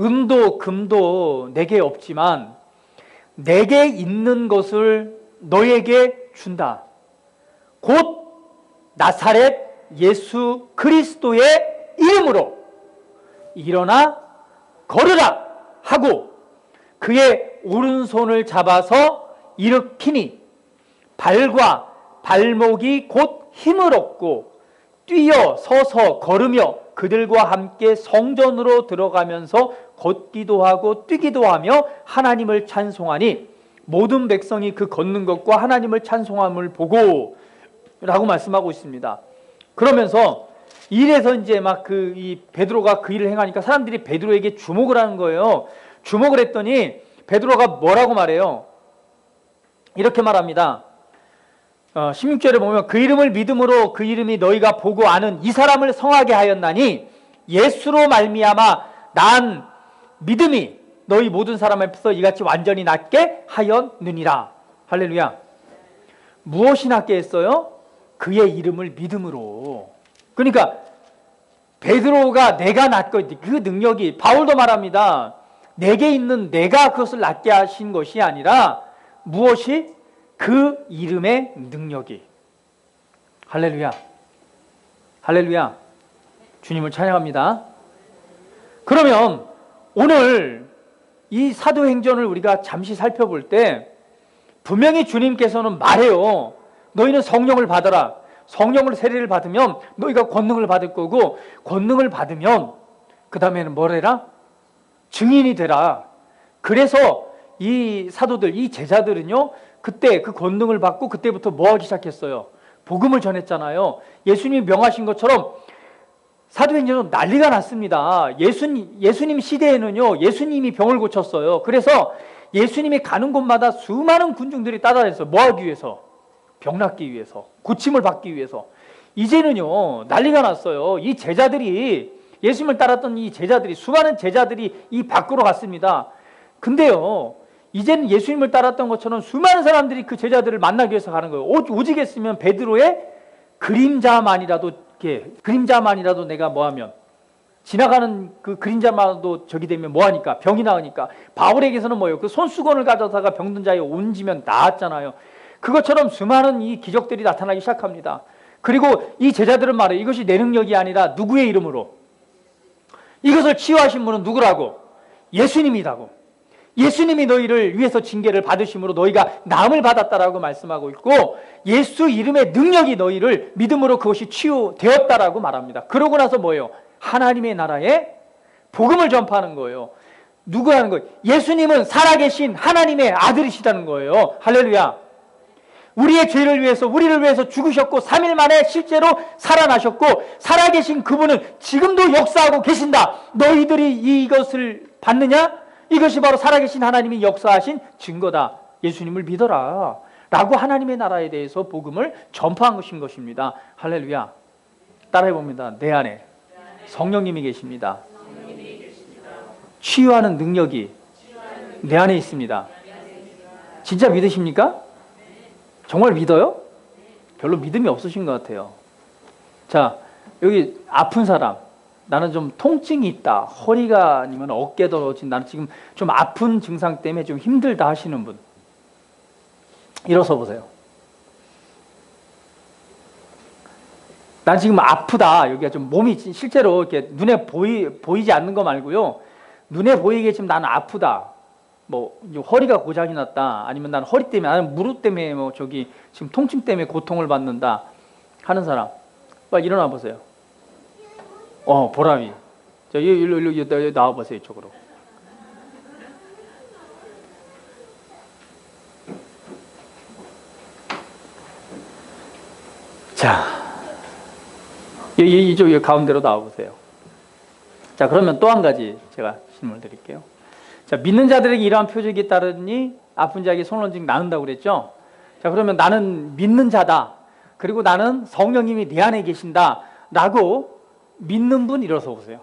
은도 금도 내게 없지만 내게 있는 것을 너에게 준다. 곧 나사렛 예수 그리스도의 이름으로 일어나 걸으라 하고 그의 오른손을 잡아서 일으키니 발과 발목이 곧 힘을 얻고 뛰어 서서 걸으며 그들과 함께 성전으로 들어가면서 걷기도 하고 뛰기도 하며 하나님을 찬송하니 모든 백성이 그 걷는 것과 하나님을 찬송함을 보고 라고 말씀하고 있습니다. 그러면서 이래서 이제 막 이 베드로가 그 일을 행하니까 사람들이 베드로에게 주목을 하는 거예요. 주목을 했더니 베드로가 뭐라고 말해요? 이렇게 말합니다. 16절에 보면 그 이름을 믿음으로 그 이름이 너희가 보고 아는 이 사람을 성하게 하였나니 예수로 말미암아 난 믿음이 너희 모든 사람 앞에서 이같이 완전히 낫게 하였느니라. 할렐루야. 무엇이 낫게 했어요? 그의 이름을 믿음으로. 그러니까 베드로가 내가 낫고 그 능력이 바울도 말합니다. 내게 있는 내가 그것을 낫게 하신 것이 아니라 무엇이? 그 이름의 능력이. 할렐루야. 할렐루야. 주님을 찬양합니다. 그러면 오늘 이 사도행전을 우리가 잠시 살펴볼 때 분명히 주님께서는 말해요. 너희는 성령을 받아라. 성령을 세례를 받으면 너희가 권능을 받을 거고 권능을 받으면 그 다음에는 뭘 해라? 증인이 되라. 그래서 이 사도들, 이 제자들은요 그때 그 권능을 받고 그때부터 뭐 하기 시작했어요? 복음을 전했잖아요. 예수님이 명하신 것처럼 사도행전은 난리가 났습니다. 예수님 시대에는요 예수님이 병을 고쳤어요. 그래서 예수님이 가는 곳마다 수많은 군중들이 따라다녔어요. 뭐 하기 위해서? 병 낫기 위해서, 고침을 받기 위해서. 이제는요 난리가 났어요. 이 제자들이, 예수님을 따랐던 이 제자들이, 수많은 제자들이 이 밖으로 갔습니다. 근데요 이제는 예수님을 따랐던 것처럼 수많은 사람들이 그 제자들을 만나기 위해서 가는 거예요. 오직 했으면 베드로의 그림자만이라도 내가 뭐하면, 지나가는 그 그림자만도 저기 되면 뭐하니까? 병이 나으니까. 바울에게서는 뭐예요? 그 손수건을 가져다가 병든 자에 얹으면 나았잖아요. 그것처럼 수많은 이 기적들이 나타나기 시작합니다. 그리고 이 제자들은 말해요. 이것이 내 능력이 아니라 누구의 이름으로? 이것을 치유하신 분은 누구라고? 예수님이라고. 예수님이 너희를 위해서 징계를 받으심으로 너희가 나음을 받았다라고 말씀하고 있고 예수 이름의 능력이 너희를 믿음으로 그것이 치유되었다라고 말합니다. 그러고 나서 뭐예요? 하나님의 나라에 복음을 전파하는 거예요. 누구 하는 거예요? 예수님은 살아계신 하나님의 아들이시다는 거예요. 할렐루야. 우리의 죄를 위해서, 우리를 위해서 죽으셨고 3일 만에 실제로 살아나셨고 살아계신 그분은 지금도 역사하고 계신다. 너희들이 이것을 받느냐? 이것이 바로 살아계신 하나님이 역사하신 증거다. 예수님을 믿어라 라고 하나님의 나라에 대해서 복음을 전파한 것입니다. 할렐루야. 따라해 봅니다. 내 안에 성령님이 계십니다. 치유하는 능력이 내 안에 있습니다. 진짜 믿으십니까? 정말 믿어요? 별로 믿음이 없으신 것 같아요. 자, 여기 아픈 사람, 나는 좀 통증이 있다, 허리가 아니면 어깨도 나는 지금 좀 아픈 증상 때문에 좀 힘들다 하시는 분, 일어서 보세요. 난 지금 아프다, 여기가 좀 몸이 실제로 이렇게 눈에 보이지 않는 거 말고요, 눈에 보이게 지금 나는 아프다, 뭐 허리가 고장이 났다, 아니면 나는 허리 때문에, 나는 무릎 때문에 뭐 저기 지금 통증 때문에 고통을 받는다 하는 사람, 빨리 일어나 보세요. 보람이. 자, 일로 나와 보세요, 이쪽으로. 자, 이쪽 가운데로 나와 보세요. 자, 그러면 또 한 가지 제가 질문을 드릴게요. 자, 믿는 자들에게 이러한 표적이 따르니 아픈 자에게 손원증 나는다고 그랬죠? 자, 그러면 나는 믿는 자다. 그리고 나는 성령님이 내 안에 계신다. 라고 믿는 분 일어서 보세요.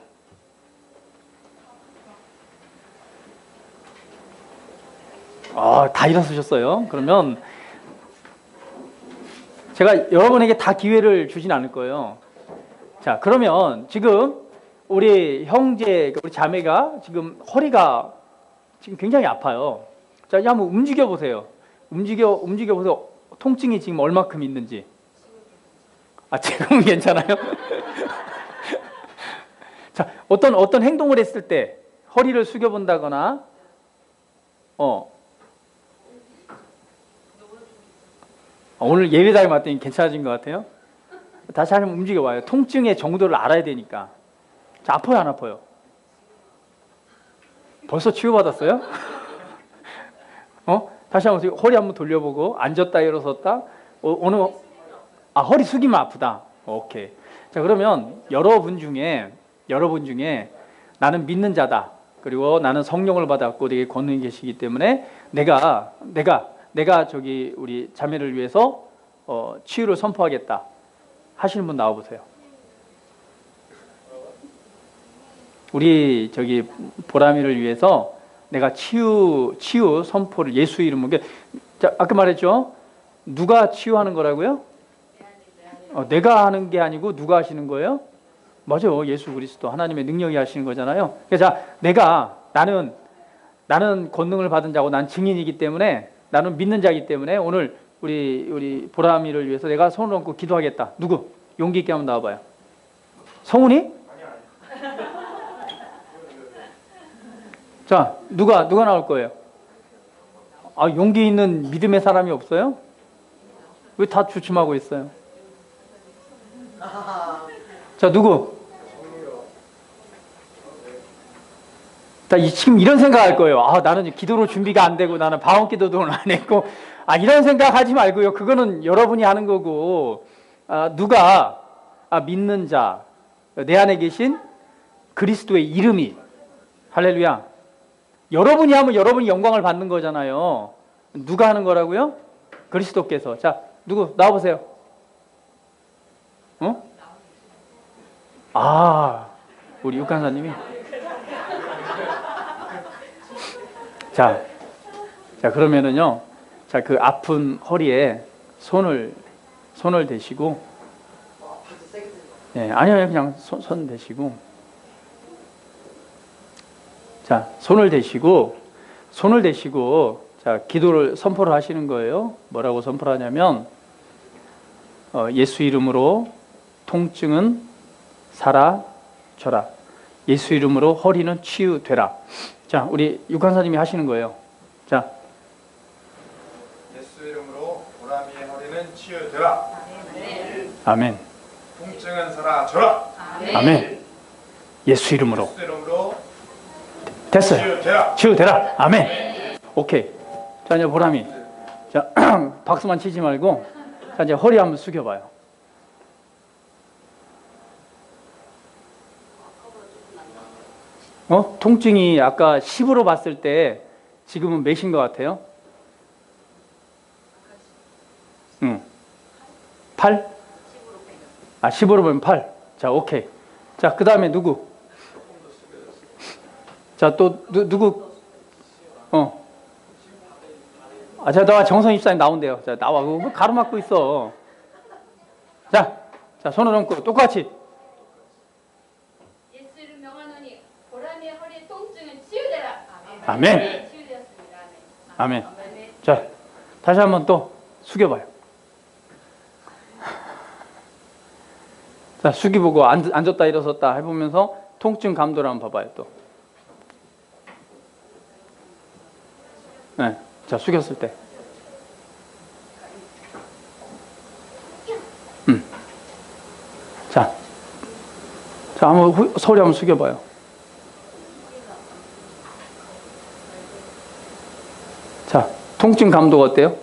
다 일어서셨어요. 그러면 제가 여러분에게 다 기회를 주진 않을 거예요. 자, 그러면 지금 우리 형제, 우리 자매가 지금 허리가 지금 굉장히 아파요. 자, 이제 한번 움직여 보세요. 움직여 보세요. 통증이 지금 얼마큼 있는지. 지금은 괜찮아요? 자, 어떤 행동을 했을 때 허리를 숙여 본다거나, 오늘 예배당에 왔더니 괜찮아진 것 같아요? 다시 한번 움직여 봐요. 통증의 정도를 알아야 되니까. 자, 아파요, 안 아파요? 벌써 치유받았어요? 다시 한번 허리 한번 돌려보고, 앉았다 일어섰다. 허리 숙이면 아프다. 오케이. 자, 그러면 여러분 중에 나는 믿는 자다, 그리고 나는 성령을 받았고 내게 권능이 계시기 때문에 내가 저기 우리 자매를 위해서 치유를 선포하겠다 하시는 분 나와 보세요. 우리 저기 보람이를 위해서 내가 치유 선포를 예수 이름으로. 자, 아까 말했죠? 누가 치유하는 거라고요? 내가 하는 게 아니고 누가 하시는 거예요? 맞아요. 예수 그리스도 하나님의 능력이 하시는 거잖아요. 그래서 나는 권능을 받은 자고 난 증인이기 때문에, 나는 믿는 자이기 때문에 오늘 우리 보람이를 위해서 내가 손을 얹고 기도하겠다. 누구? 용기 있게 한번 나와봐요. 성훈이? 자, 누가 나올 거예요? 용기 있는 믿음의 사람이 없어요? 왜 다 주춤하고 있어요? 자, 누구? 자, 지금 이런 생각할 거예요. 나는 기도로 준비가 안 되고, 나는 방언 기도도 안 했고, 이런 생각하지 말고요. 그거는 여러분이 하는 거고, 누가 믿는 자, 내 안에 계신 그리스도의 이름이, 할렐루야. 여러분이 하면 여러분이 영광을 받는 거잖아요. 누가 하는 거라고요? 그리스도께서. 자, 누구 나와보세요. 우리 육간사님이. 자, 그러면은요, 자, 그 아픈 허리에 손을 대시고, 아니요, 그냥 손 대시고, 자, 손을 대시고, 자, 기도를 선포를 하시는 거예요. 뭐라고 선포를 하냐면, 예수 이름으로 통증은 사라져라. 예수 이름으로 허리는 치유되라. 자, 우리 육간사님이 하시는 거예요. 자, 예수 이름으로 보람이의 허리는 치유되라. 아멘. 통증은 사라져라. 아멘. 예수 이름으로. 예수 이름으로 됐어요. 치유되라. 아멘. 오케이. 자, 이제 보람이. 자, 박수만 치지 말고, 자, 이제 허리 한번 숙여봐요. 통증이 아까 10으로 봤을 때 지금은 몇인 것 같아요? 8? 아, 10으로 보면 8. 자, 오케이. 자, 그 다음에 누구? 자, 또 누구? 아, 자, 나 정선 입사님 나온대요. 자, 나와. 뭐 가로막고 있어. 자, 손을 얹고 똑같이. 예수 이름 명하노니 보람의 허리 통증은 치유되라. 아멘. 네, 치유되었습니다. 아멘. 아멘. 자, 다시 한번 또 숙여봐요. 자, 숙이보고 앉았다 일어섰다 해보면서 통증 감도를 한번 봐봐요, 또. 네. 자, 숙였을 때. 자, 한번 소리 한번 숙여봐요. 자, 통증 감도가 어때요?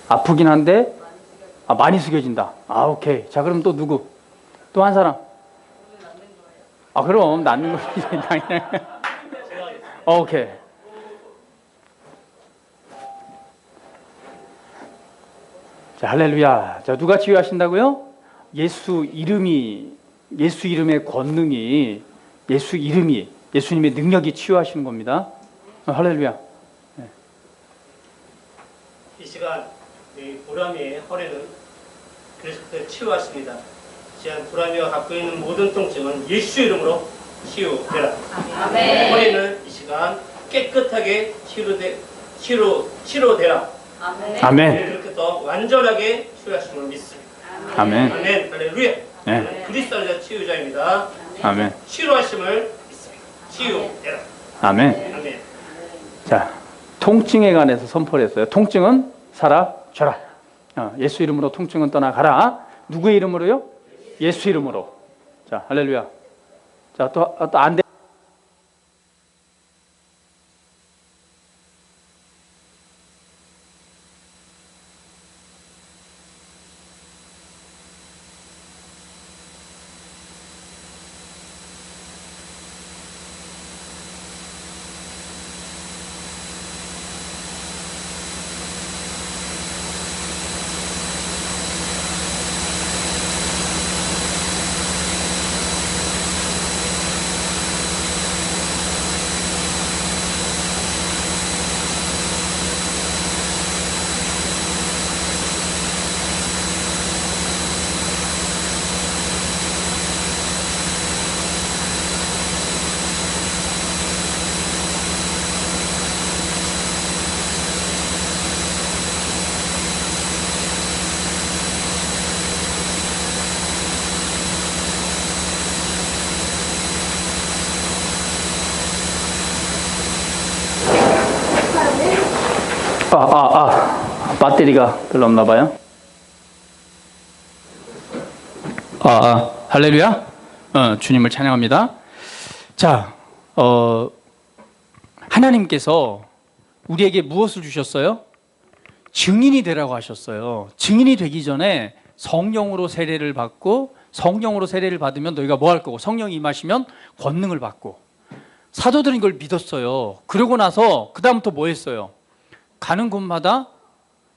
아프긴 한데, 많이 숙여진다. 오케이. 자, 그럼 또 누구? 또 한 사람. 그럼 낫는 거지. 오케이. 자, 할렐루야. 자, 누가 치유하신다고요? 예수 이름의 권능이, 예수님의 능력이 치유하시는 겁니다. 할렐루야. 이 시간 이 보람이의 허리는 그리스도의 치유하십니다. 시간 보람이가 갖고 있는 모든 통증은 예수 이름으로 치유되라. 아멘. 허리는 이 시간 깨끗하게 치료되라. 아멘. 이렇게 더 완전하게 치유하심을 믿습니다. 아멘. 아멘. 할렐루야. 네. 그리스도의 치유자입니다. 아멘. 치료하심을 믿습니다. 치유되라. 아멘. 아멘. 자, 통증에 관해서 선포를 했어요. 통증은 사라져라. 예수 이름으로 통증은 떠나가라. 누구의 이름으로요? 예수 이름으로. 자, 할렐루야. 자, 또 안 돼. 배터리가 별로 없나 봐요. 할렐루야. 주님을 찬양합니다. 자, 하나님께서 우리에게 무엇을 주셨어요? 증인이 되라고 하셨어요. 증인이 되기 전에 성령으로 세례를 받고, 성령으로 세례를 받으면 너희가 뭐 할 거고, 성령이 임하시면 권능을 받고, 사도들은 이걸 믿었어요. 그러고 나서 그 다음부터 뭐 했어요? 가는 곳마다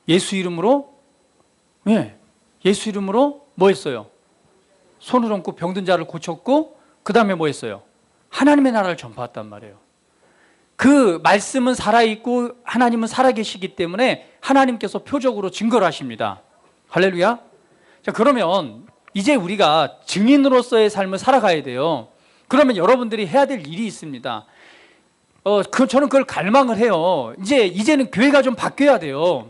예수 이름으로, 예수 이름으로 뭐 했어요? 손을 얹고 병든 자를 고쳤고, 그 다음에 뭐 했어요? 하나님의 나라를 전파했단 말이에요. 그 말씀은 살아있고 하나님은 살아계시기 때문에 하나님께서 표적으로 증거를 하십니다. 할렐루야. 자, 그러면 이제 우리가 증인으로서의 삶을 살아가야 돼요. 그러면 여러분들이 해야 될 일이 있습니다. 저는 그걸 갈망을 해요. 이제는 교회가 좀 바뀌어야 돼요.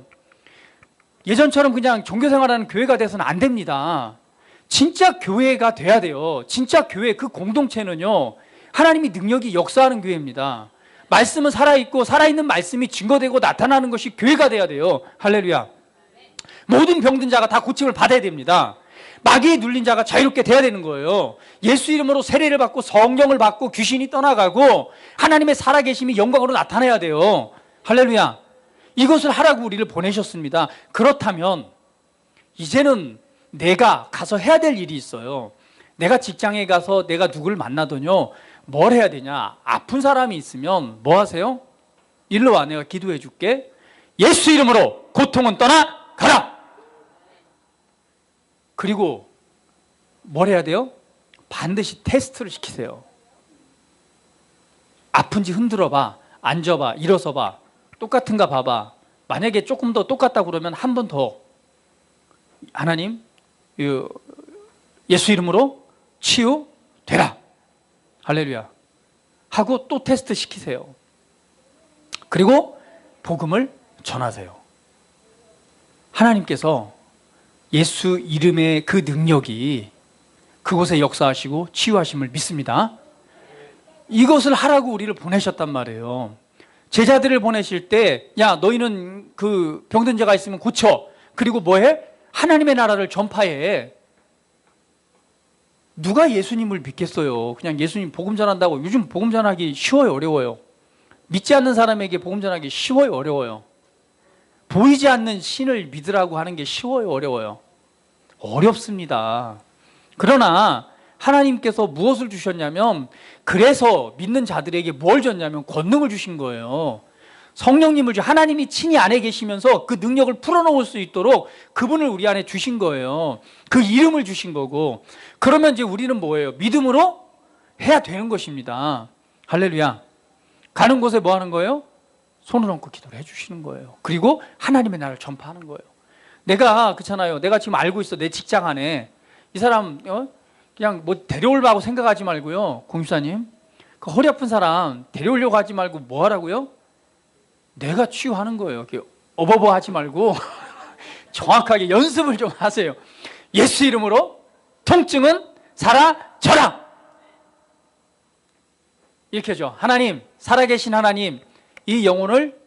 예전처럼 그냥 종교생활하는 교회가 돼서는 안 됩니다. 진짜 교회가 돼야 돼요. 진짜 교회, 그 공동체는요, 하나님이 능력이 역사하는 교회입니다. 말씀은 살아있고 살아있는 말씀이 증거되고 나타나는 것이 교회가 돼야 돼요. 할렐루야. 모든 병든 자가 다 고침을 받아야 됩니다. 마귀에 눌린 자가 자유롭게 돼야 되는 거예요. 예수 이름으로 세례를 받고 성령을 받고 귀신이 떠나가고 하나님의 살아계심이 영광으로 나타나야 돼요. 할렐루야. 이것을 하라고 우리를 보내셨습니다. 그렇다면 이제는 내가 가서 해야 될 일이 있어요. 내가 직장에 가서 내가 누구를 만나더니요, 뭘 해야 되냐? 아픈 사람이 있으면 뭐 하세요? 일로 와, 내가 기도해 줄게. 예수 이름으로 고통은 떠나가라. 그리고 뭘 해야 돼요? 반드시 테스트를 시키세요. 아픈지 흔들어봐, 앉아봐, 일어서봐, 똑같은가 봐봐. 만약에 조금 더 똑같다 그러면 한 번 더, 하나님 예수 이름으로 치유되라, 할렐루야 하고 또 테스트 시키세요. 그리고 복음을 전하세요. 하나님께서 예수 이름의 그 능력이 그곳에 역사하시고 치유하심을 믿습니다. 이것을 하라고 우리를 보내셨단 말이에요. 제자들을 보내실 때, 야 너희는 그 병든 자가 있으면 고쳐, 그리고 뭐해? 하나님의 나라를 전파해. 누가 예수님을 믿겠어요? 그냥 예수님 복음 전한다고. 요즘 복음 전하기 쉬워요, 어려워요? 믿지 않는 사람에게 복음 전하기 쉬워요, 어려워요? 보이지 않는 신을 믿으라고 하는 게 쉬워요, 어려워요? 어렵습니다. 그러나 하나님께서 무엇을 주셨냐면, 그래서 믿는 자들에게 뭘 줬냐면 권능을 주신 거예요. 성령님을 하나님이 친히 안에 계시면서 그 능력을 풀어놓을 수 있도록 그분을 우리 안에 주신 거예요. 그 이름을 주신 거고, 그러면 이제 우리는 뭐예요? 믿음으로 해야 되는 것입니다. 할렐루야. 가는 곳에 뭐 하는 거예요? 손을 얹고 기도를 해주시는 거예요. 그리고 하나님의 나라를 전파하는 거예요. 내가 그렇잖아요. 내가 지금 알고 있어. 내 직장 안에 이 사람 그냥 뭐 데려오려고 생각하지 말고요. 공유사님, 그 허리 아픈 사람 데려오려고 하지 말고 뭐 하라고요? 내가 치유하는 거예요. 이렇게 어버버 하지 말고 정확하게 연습을 좀 하세요. 예수 이름으로 통증은 사라져라. 이렇게 하죠. 하나님, 살아계신 하나님, 이 영혼을,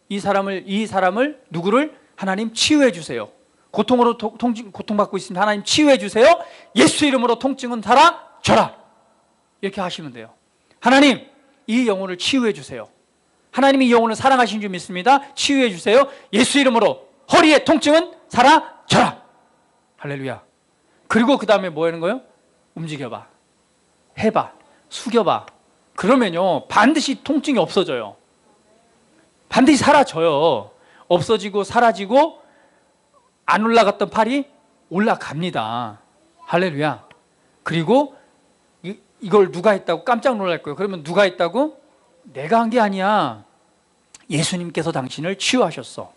이 사람을 누구를 하나님 치유해 주세요. 고통으로 고통받고 있습니다. 하나님 치유해 주세요. 예수 이름으로 통증은 사라져라. 이렇게 하시면 돼요. 하나님, 이 영혼을 치유해 주세요. 하나님이 이 영혼을 사랑하신 줄 믿습니다. 치유해 주세요. 예수 이름으로 허리의 통증은 사라져라. 할렐루야. 그리고 그 다음에 뭐 하는 거예요? 움직여봐, 해봐, 숙여봐. 그러면요 반드시 통증이 없어져요. 반드시 사라져요. 없어지고 사라지고, 안 올라갔던 팔이 올라갑니다. 할렐루야. 그리고 이걸 누가 했다고 깜짝 놀랄 거예요. 그러면 누가 했다고? 내가 한 게 아니야. 예수님께서 당신을 치유하셨어.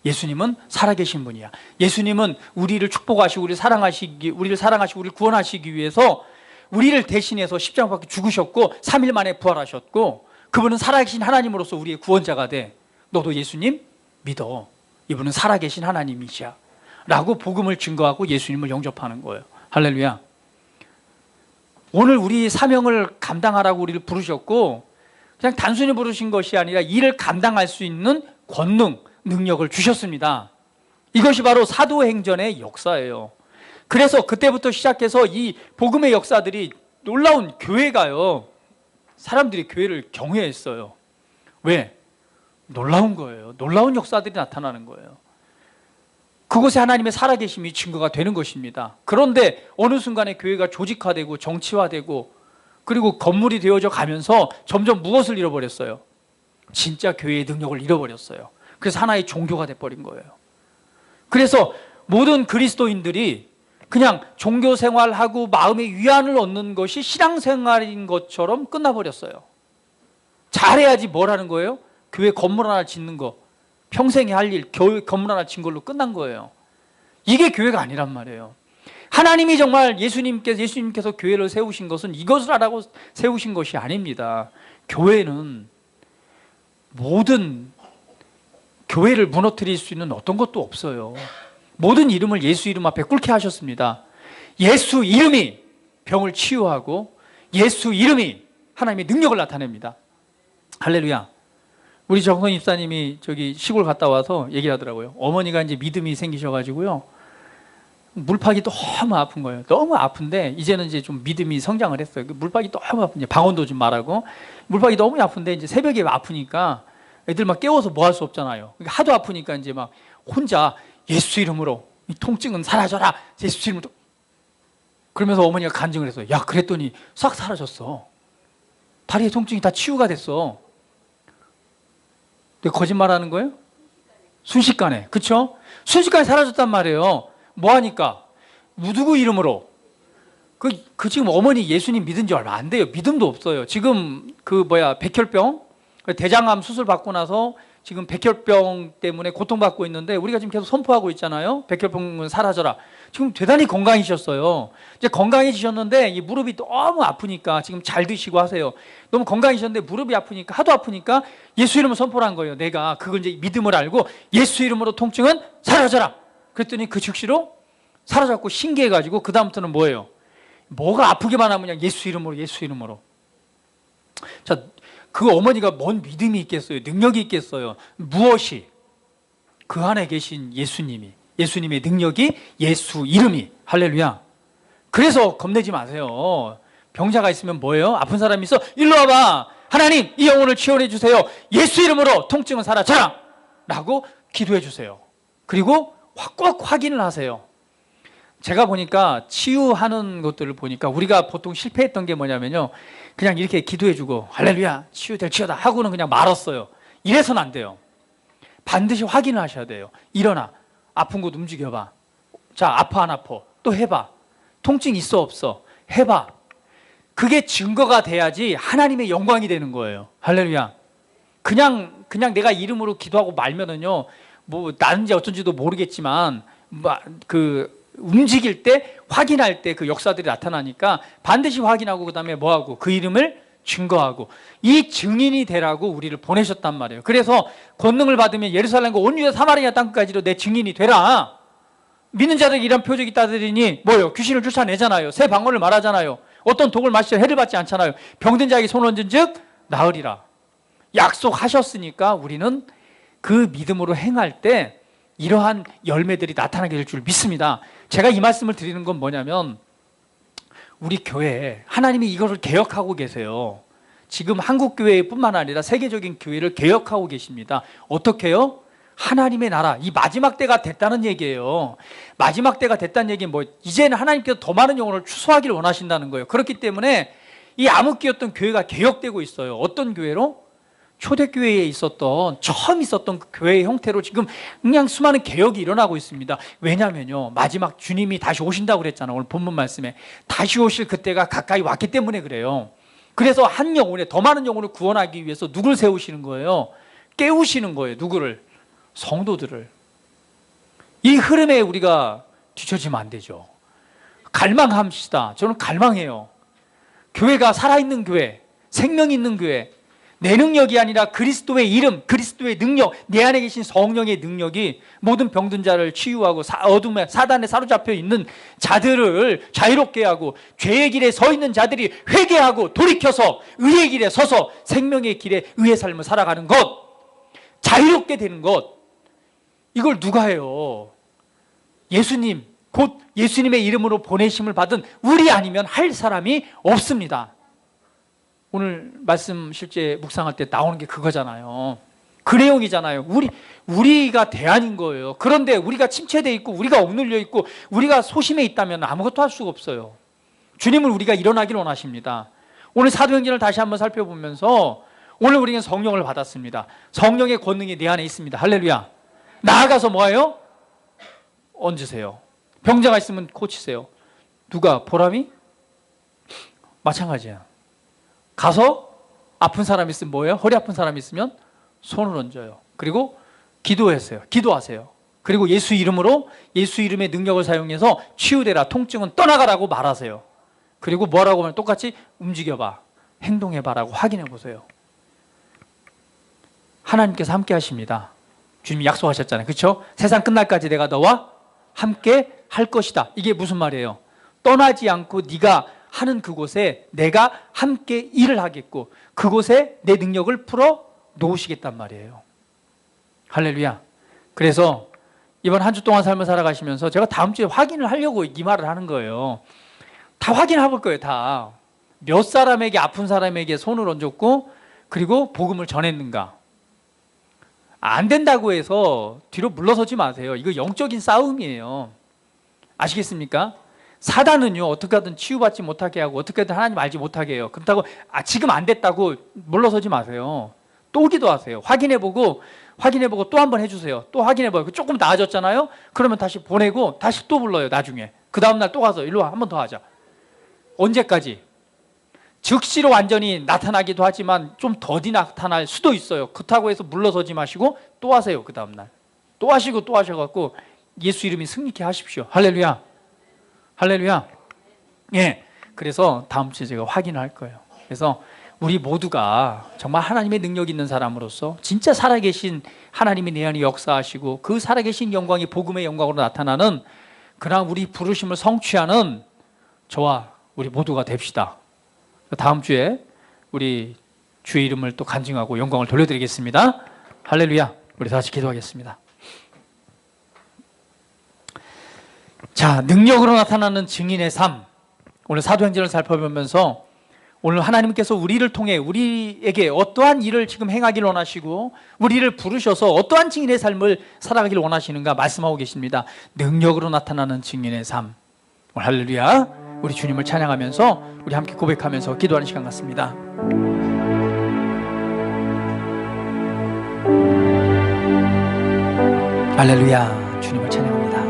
예수님은 살아계신 분이야. 예수님은 우리를 축복하시고 우리를 사랑하시고 우리를 구원하시기 위해서 우리를 대신해서 십자가 밖에 죽으셨고 3일 만에 부활하셨고, 그분은 살아계신 하나님으로서 우리의 구원자가 돼. 너도 예수님 믿어. 이분은 살아계신 하나님이시야 라고 복음을 증거하고 예수님을 영접하는 거예요. 할렐루야. 오늘 우리 사명을 감당하라고 우리를 부르셨고, 그냥 단순히 부르신 것이 아니라 이를 감당할 수 있는 권능, 능력을 주셨습니다. 이것이 바로 사도행전의 역사예요. 그래서 그때부터 시작해서 이 복음의 역사들이, 놀라운 교회가요, 사람들이 교회를 경외했어요. 왜? 놀라운 거예요. 놀라운 역사들이 나타나는 거예요. 그곳에 하나님의 살아계심이 증거가 되는 것입니다. 그런데 어느 순간에 교회가 조직화되고 정치화되고, 그리고 건물이 되어져 가면서 점점 무엇을 잃어버렸어요? 진짜 교회의 능력을 잃어버렸어요. 그래서 하나의 종교가 돼버린 거예요. 그래서 모든 그리스도인들이 그냥 종교 생활하고 마음의 위안을 얻는 것이 신앙생활인 것처럼 끝나버렸어요. 잘해야지 뭘 하는 거예요? 교회 건물 하나 짓는 거, 평생에 할 일, 교회 건물 하나 짓는 걸로 끝난 거예요. 이게 교회가 아니란 말이에요. 하나님이 정말 예수님께서 교회를 세우신 것은 이것을 하라고 세우신 것이 아닙니다. 교회는 모든 교회를 무너뜨릴 수 있는 어떤 것도 없어요. 모든 이름을 예수 이름 앞에 꿇게 하셨습니다. 예수 이름이 병을 치유하고 예수 이름이 하나님의 능력을 나타냅니다. 할렐루야. 우리 정선 입사님이 저기 시골 갔다 와서 얘기를 하더라고요. 어머니가 이제 믿음이 생기셔가지고요, 물박이 너무 아픈 거예요. 너무 아픈데 이제는 이제 좀 믿음이 성장을 했어요. 물박이 너무 아픈데 방언도 좀 말하고, 물박이 너무 아픈데 이제 새벽에 아프니까 애들 막 깨워서 뭐 할 수 없잖아요. 그러니까 하도 아프니까 이제 막 혼자 예수 이름으로 이 통증은 사라져라. 예수 이름으로. 그러면서 어머니가 간증을 했어요. 야, 그랬더니 싹 사라졌어. 다리의 통증이 다 치유가 됐어. 근데 거짓말하는 거예요? 순식간에. 그쵸? 순식간에 사라졌단 말이에요. 뭐 하니까? 누구 이름으로? 그 지금 어머니 예수님 믿은 지 얼마 안 돼요. 믿음도 없어요. 지금 백혈병, 대장암 수술 받고 나서 지금 백혈병 때문에 고통받고 있는데 우리가 지금 계속 선포하고 있잖아요. 백혈병은 사라져라. 지금 대단히 건강해지셨어요. 이제 건강해지셨는데 이 무릎이 너무 아프니까 지금 잘 드시고 하세요. 너무 건강해지셨는데 무릎이 아프니까 하도 아프니까 예수 이름을 선포를 한 거예요. 내가 그걸 이제 믿음을 알고 예수 이름으로 통증은 사라져라. 그랬더니 그 즉시로 사라졌고 신기해가지고 그 다음부터는 뭐예요? 뭐가 아프기만 하면 그냥 예수 이름으로 예수 이름으로. 자, 그 어머니가 뭔 믿음이 있겠어요? 능력이 있겠어요? 무엇이? 그 안에 계신 예수님의 능력이 예수 이름이. 할렐루야. 그래서 겁내지 마세요. 병자가 있으면 뭐예요? 아픈 사람이 있어? 일로 와봐. 하나님 이 영혼을 치유해 주세요. 예수 이름으로 통증은 사라져라 라고 기도해 주세요. 그리고 꼭 확인을 하세요. 제가 보니까 치유하는 것들을 보니까 우리가 보통 실패했던 게 뭐냐면요, 그냥 이렇게 기도해주고 할렐루야 치유될지어다 하고는 그냥 말았어요. 이래서는 안 돼요. 반드시 확인을 하셔야 돼요. 일어나, 아픈 곳 움직여봐. 자, 아파 안 아파? 또 해봐. 통증 있어 없어? 해봐. 그게 증거가 돼야지 하나님의 영광이 되는 거예요. 할렐루야. 그냥 내가 이름으로 기도하고 말면은요, 뭐 나는지 어쩐지도 모르겠지만 움직일 때, 확인할 때 그 역사들이 나타나니까 반드시 확인하고 그다음에 뭐하고? 그 이름을 증거하고 이 증인이 되라고 우리를 보내셨단 말이에요. 그래서 권능을 받으면 예루살렘과 온 유다 사마리아 땅까지로 내 증인이 되라. 믿는 자들에게 이런 표적이 따르리니 뭐요? 귀신을 쫓아내잖아요. 새 방언을 말하잖아요. 어떤 독을 마시려 해를 받지 않잖아요. 병든 자에게 손 얹은 즉 나으리라. 약속하셨으니까 우리는 그 믿음으로 행할 때 이러한 열매들이 나타나게 될 줄 믿습니다. 제가 이 말씀을 드리는 건 뭐냐면 우리 교회에 하나님이 이것을 개혁하고 계세요. 지금 한국 교회뿐만 아니라 세계적인 교회를 개혁하고 계십니다. 어떻게요? 하나님의 나라, 이 마지막 때가 됐다는 얘기예요. 마지막 때가 됐다는 얘기는 이제는 하나님께서 더 많은 영혼을 추수하기를 원하신다는 거예요. 그렇기 때문에 이 암흑기였던 교회가 개혁되고 있어요. 어떤 교회로? 초대교회에 처음 있었던 그 교회의 형태로 지금 그냥 수많은 개혁이 일어나고 있습니다. 왜냐면요, 마지막 주님이 다시 오신다고 그랬잖아요. 오늘 본문 말씀에 다시 오실 그때가 가까이 왔기 때문에 그래요. 그래서 한 영혼에 더 많은 영혼을 구원하기 위해서 누굴 세우시는 거예요? 깨우시는 거예요. 누구를? 성도들을. 이 흐름에 우리가 뒤처지면 안 되죠. 갈망합시다. 저는 갈망해요. 교회가 살아있는 교회, 생명 있는 교회, 내 능력이 아니라 그리스도의 이름, 그리스도의 능력, 내 안에 계신 성령의 능력이 모든 병든 자를 치유하고 어둠에 사단에 사로잡혀 있는 자들을 자유롭게 하고 죄의 길에 서 있는 자들이 회개하고 돌이켜서 의의 길에 서서 생명의 길에 의의 삶을 살아가는 것, 자유롭게 되는 것, 이걸 누가 해요? 예수님, 곧 예수님의 이름으로 보내심을 받은 우리 아니면 할 사람이 없습니다. 오늘 말씀 실제 묵상할 때 나오는 게 그거잖아요. 그 내용이잖아요. 우리가 대안인 거예요. 그런데 우리가 침체되어 있고 우리가 억눌려 있고 우리가 소심해 있다면 아무것도 할 수가 없어요. 주님을 우리가 일어나기를 원하십니다. 오늘 사도행전을 다시 한번 살펴보면서 오늘 우리는 성령을 받았습니다. 성령의 권능이 내 안에 있습니다. 할렐루야. 나아가서 뭐예요? 얹으세요. 병자가 있으면 고치세요. 누가? 보람이? 마찬가지야. 가서 아픈 사람 있으면 뭐예요? 허리 아픈 사람 있으면 손을 얹어요. 그리고 기도하세요. 그리고 예수 이름으로, 예수 이름의 능력을 사용해서 치유되라, 통증은 떠나가라고 말하세요. 그리고 뭐라고 하면 똑같이 움직여봐, 행동해봐라고 확인해 보세요. 하나님께서 함께 하십니다. 주님이 약속하셨잖아요. 그렇죠? 세상 끝날까지 내가 너와 함께 할 것이다. 이게 무슨 말이에요? 떠나지 않고 네가 하는 그곳에 내가 함께 일을 하겠고 그곳에 내 능력을 풀어 놓으시겠단 말이에요. 할렐루야. 그래서 이번 한 주 동안 삶을 살아가시면서 제가 다음 주에 확인을 하려고 이 말을 하는 거예요. 다 확인해 볼 거예요. 다. 몇 사람에게, 아픈 사람에게 손을 얹었고 그리고 복음을 전했는가. 안 된다고 해서 뒤로 물러서지 마세요. 이거 영적인 싸움이에요. 아시겠습니까? 사단은요, 어떻게 하든 치유받지 못하게 하고 어떻게든 하나님 알지 못하게 해요. 그렇다고 지금 안 됐다고 물러서지 마세요. 또 기도하세요. 확인해보고 확인해보고 또 한 번 해주세요. 또 확인해봐요. 조금 나아졌잖아요. 그러면 다시 보내고 다시 또 불러요. 나중에 그 다음날 또 가서 일로 와, 한 번 더 하자. 언제까지? 즉시로 완전히 나타나기도 하지만 좀 더디 나타날 수도 있어요. 그렇다고 해서 물러서지 마시고 또 하세요. 그 다음날 또 하시고 또 하셔갖고 예수 이름이 승리케 하십시오. 할렐루야, 할렐루야. 예, 그래서 다음 주에 제가 확인할 거예요. 그래서 우리 모두가 정말 하나님의 능력 있는 사람으로서 진짜 살아계신 하나님이 내 안에 역사하시고 그 살아계신 영광이 복음의 영광으로 나타나는 그러한 우리 부르심을 성취하는 저와 우리 모두가 됩시다. 다음 주에 우리 주의 이름을 또 간증하고 영광을 돌려드리겠습니다. 할렐루야. 우리 다시 기도하겠습니다. 자, 능력으로 나타나는 증인의 삶, 오늘 사도행전을 살펴보면서 오늘 하나님께서 우리를 통해 우리에게 어떠한 일을 지금 행하기를 원하시고 우리를 부르셔서 어떠한 증인의 삶을 살아가기를 원하시는가 말씀하고 계십니다. 능력으로 나타나는 증인의 삶. 오늘 할렐루야. 우리 주님을 찬양하면서 우리 함께 고백하면서 기도하는 시간 같습니다. 할렐루야. 주님을 찬양합니다.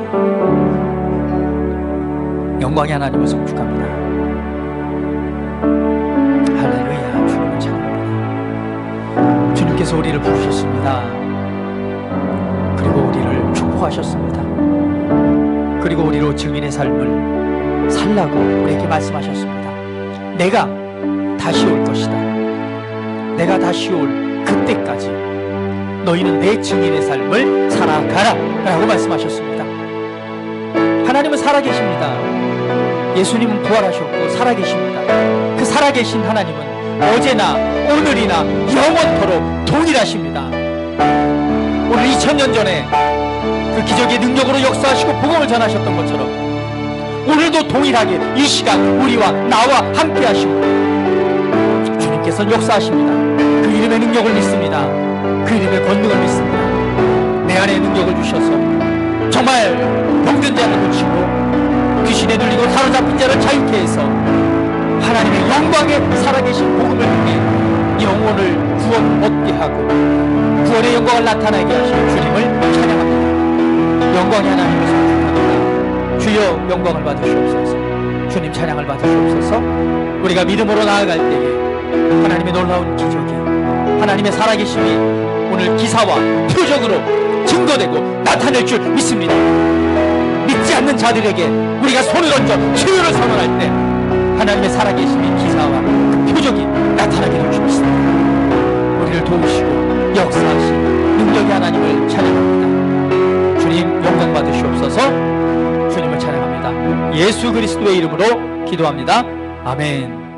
영광의 하나님을 송축합니다. 할렐루야. 주님을 찬양합니다. 주님께서 우리를 부르셨습니다. 그리고 우리를 축복하셨습니다. 그리고 우리로 증인의 삶을 살라고 우리에게 말씀하셨습니다. 내가 다시 올 것이다. 내가 다시 올 그때까지 너희는 내 증인의 삶을 살아가라 라고 말씀하셨습니다. 하나님은 살아계십니다. 예수님은 부활하셨고 살아계십니다. 그 살아계신 하나님은 어제나 오늘이나 영원토록 동일하십니다. 오늘 2000년 전에 그 기적의 능력으로 역사하시고 복음을 전하셨던 것처럼 오늘도 동일하게 이 시간 우리와 나와 함께 하시고 주님께서는 역사하십니다. 그 이름의 능력을 믿습니다. 그 이름의 권능을 믿습니다. 내 안에 능력을 주셔서 정말 병든 자를 고치고 귀신에 들리고 사로잡힌 자를 자유케 해서 하나님의 영광에 살아계신 복음을 통해 영혼을 구원 얻게 하고 구원의 영광을 나타나게 하실 주님을 찬양합니다. 영광의 하나님을 송축합니다. 주여 영광을 받으시옵소서. 주님 찬양을 받으시옵소서. 우리가 믿음으로 나아갈 때에 하나님의 놀라운 기적이 하나님의 살아계심이 오늘 기사와 표적으로 증거되고 나타낼 줄 믿습니다. 믿지 않는 자들에게 우리가 손을 얹어 치유를 선언할 때 하나님의 살아계심이 기사와 그 표적이 나타나게 될 줄 믿습니다. 우리를 도우시고 역사하신 능력의 하나님을 찬양합니다. 주님 영광 받으시옵소서. 주님을 찬양합니다. 예수 그리스도의 이름으로 기도합니다. 아멘.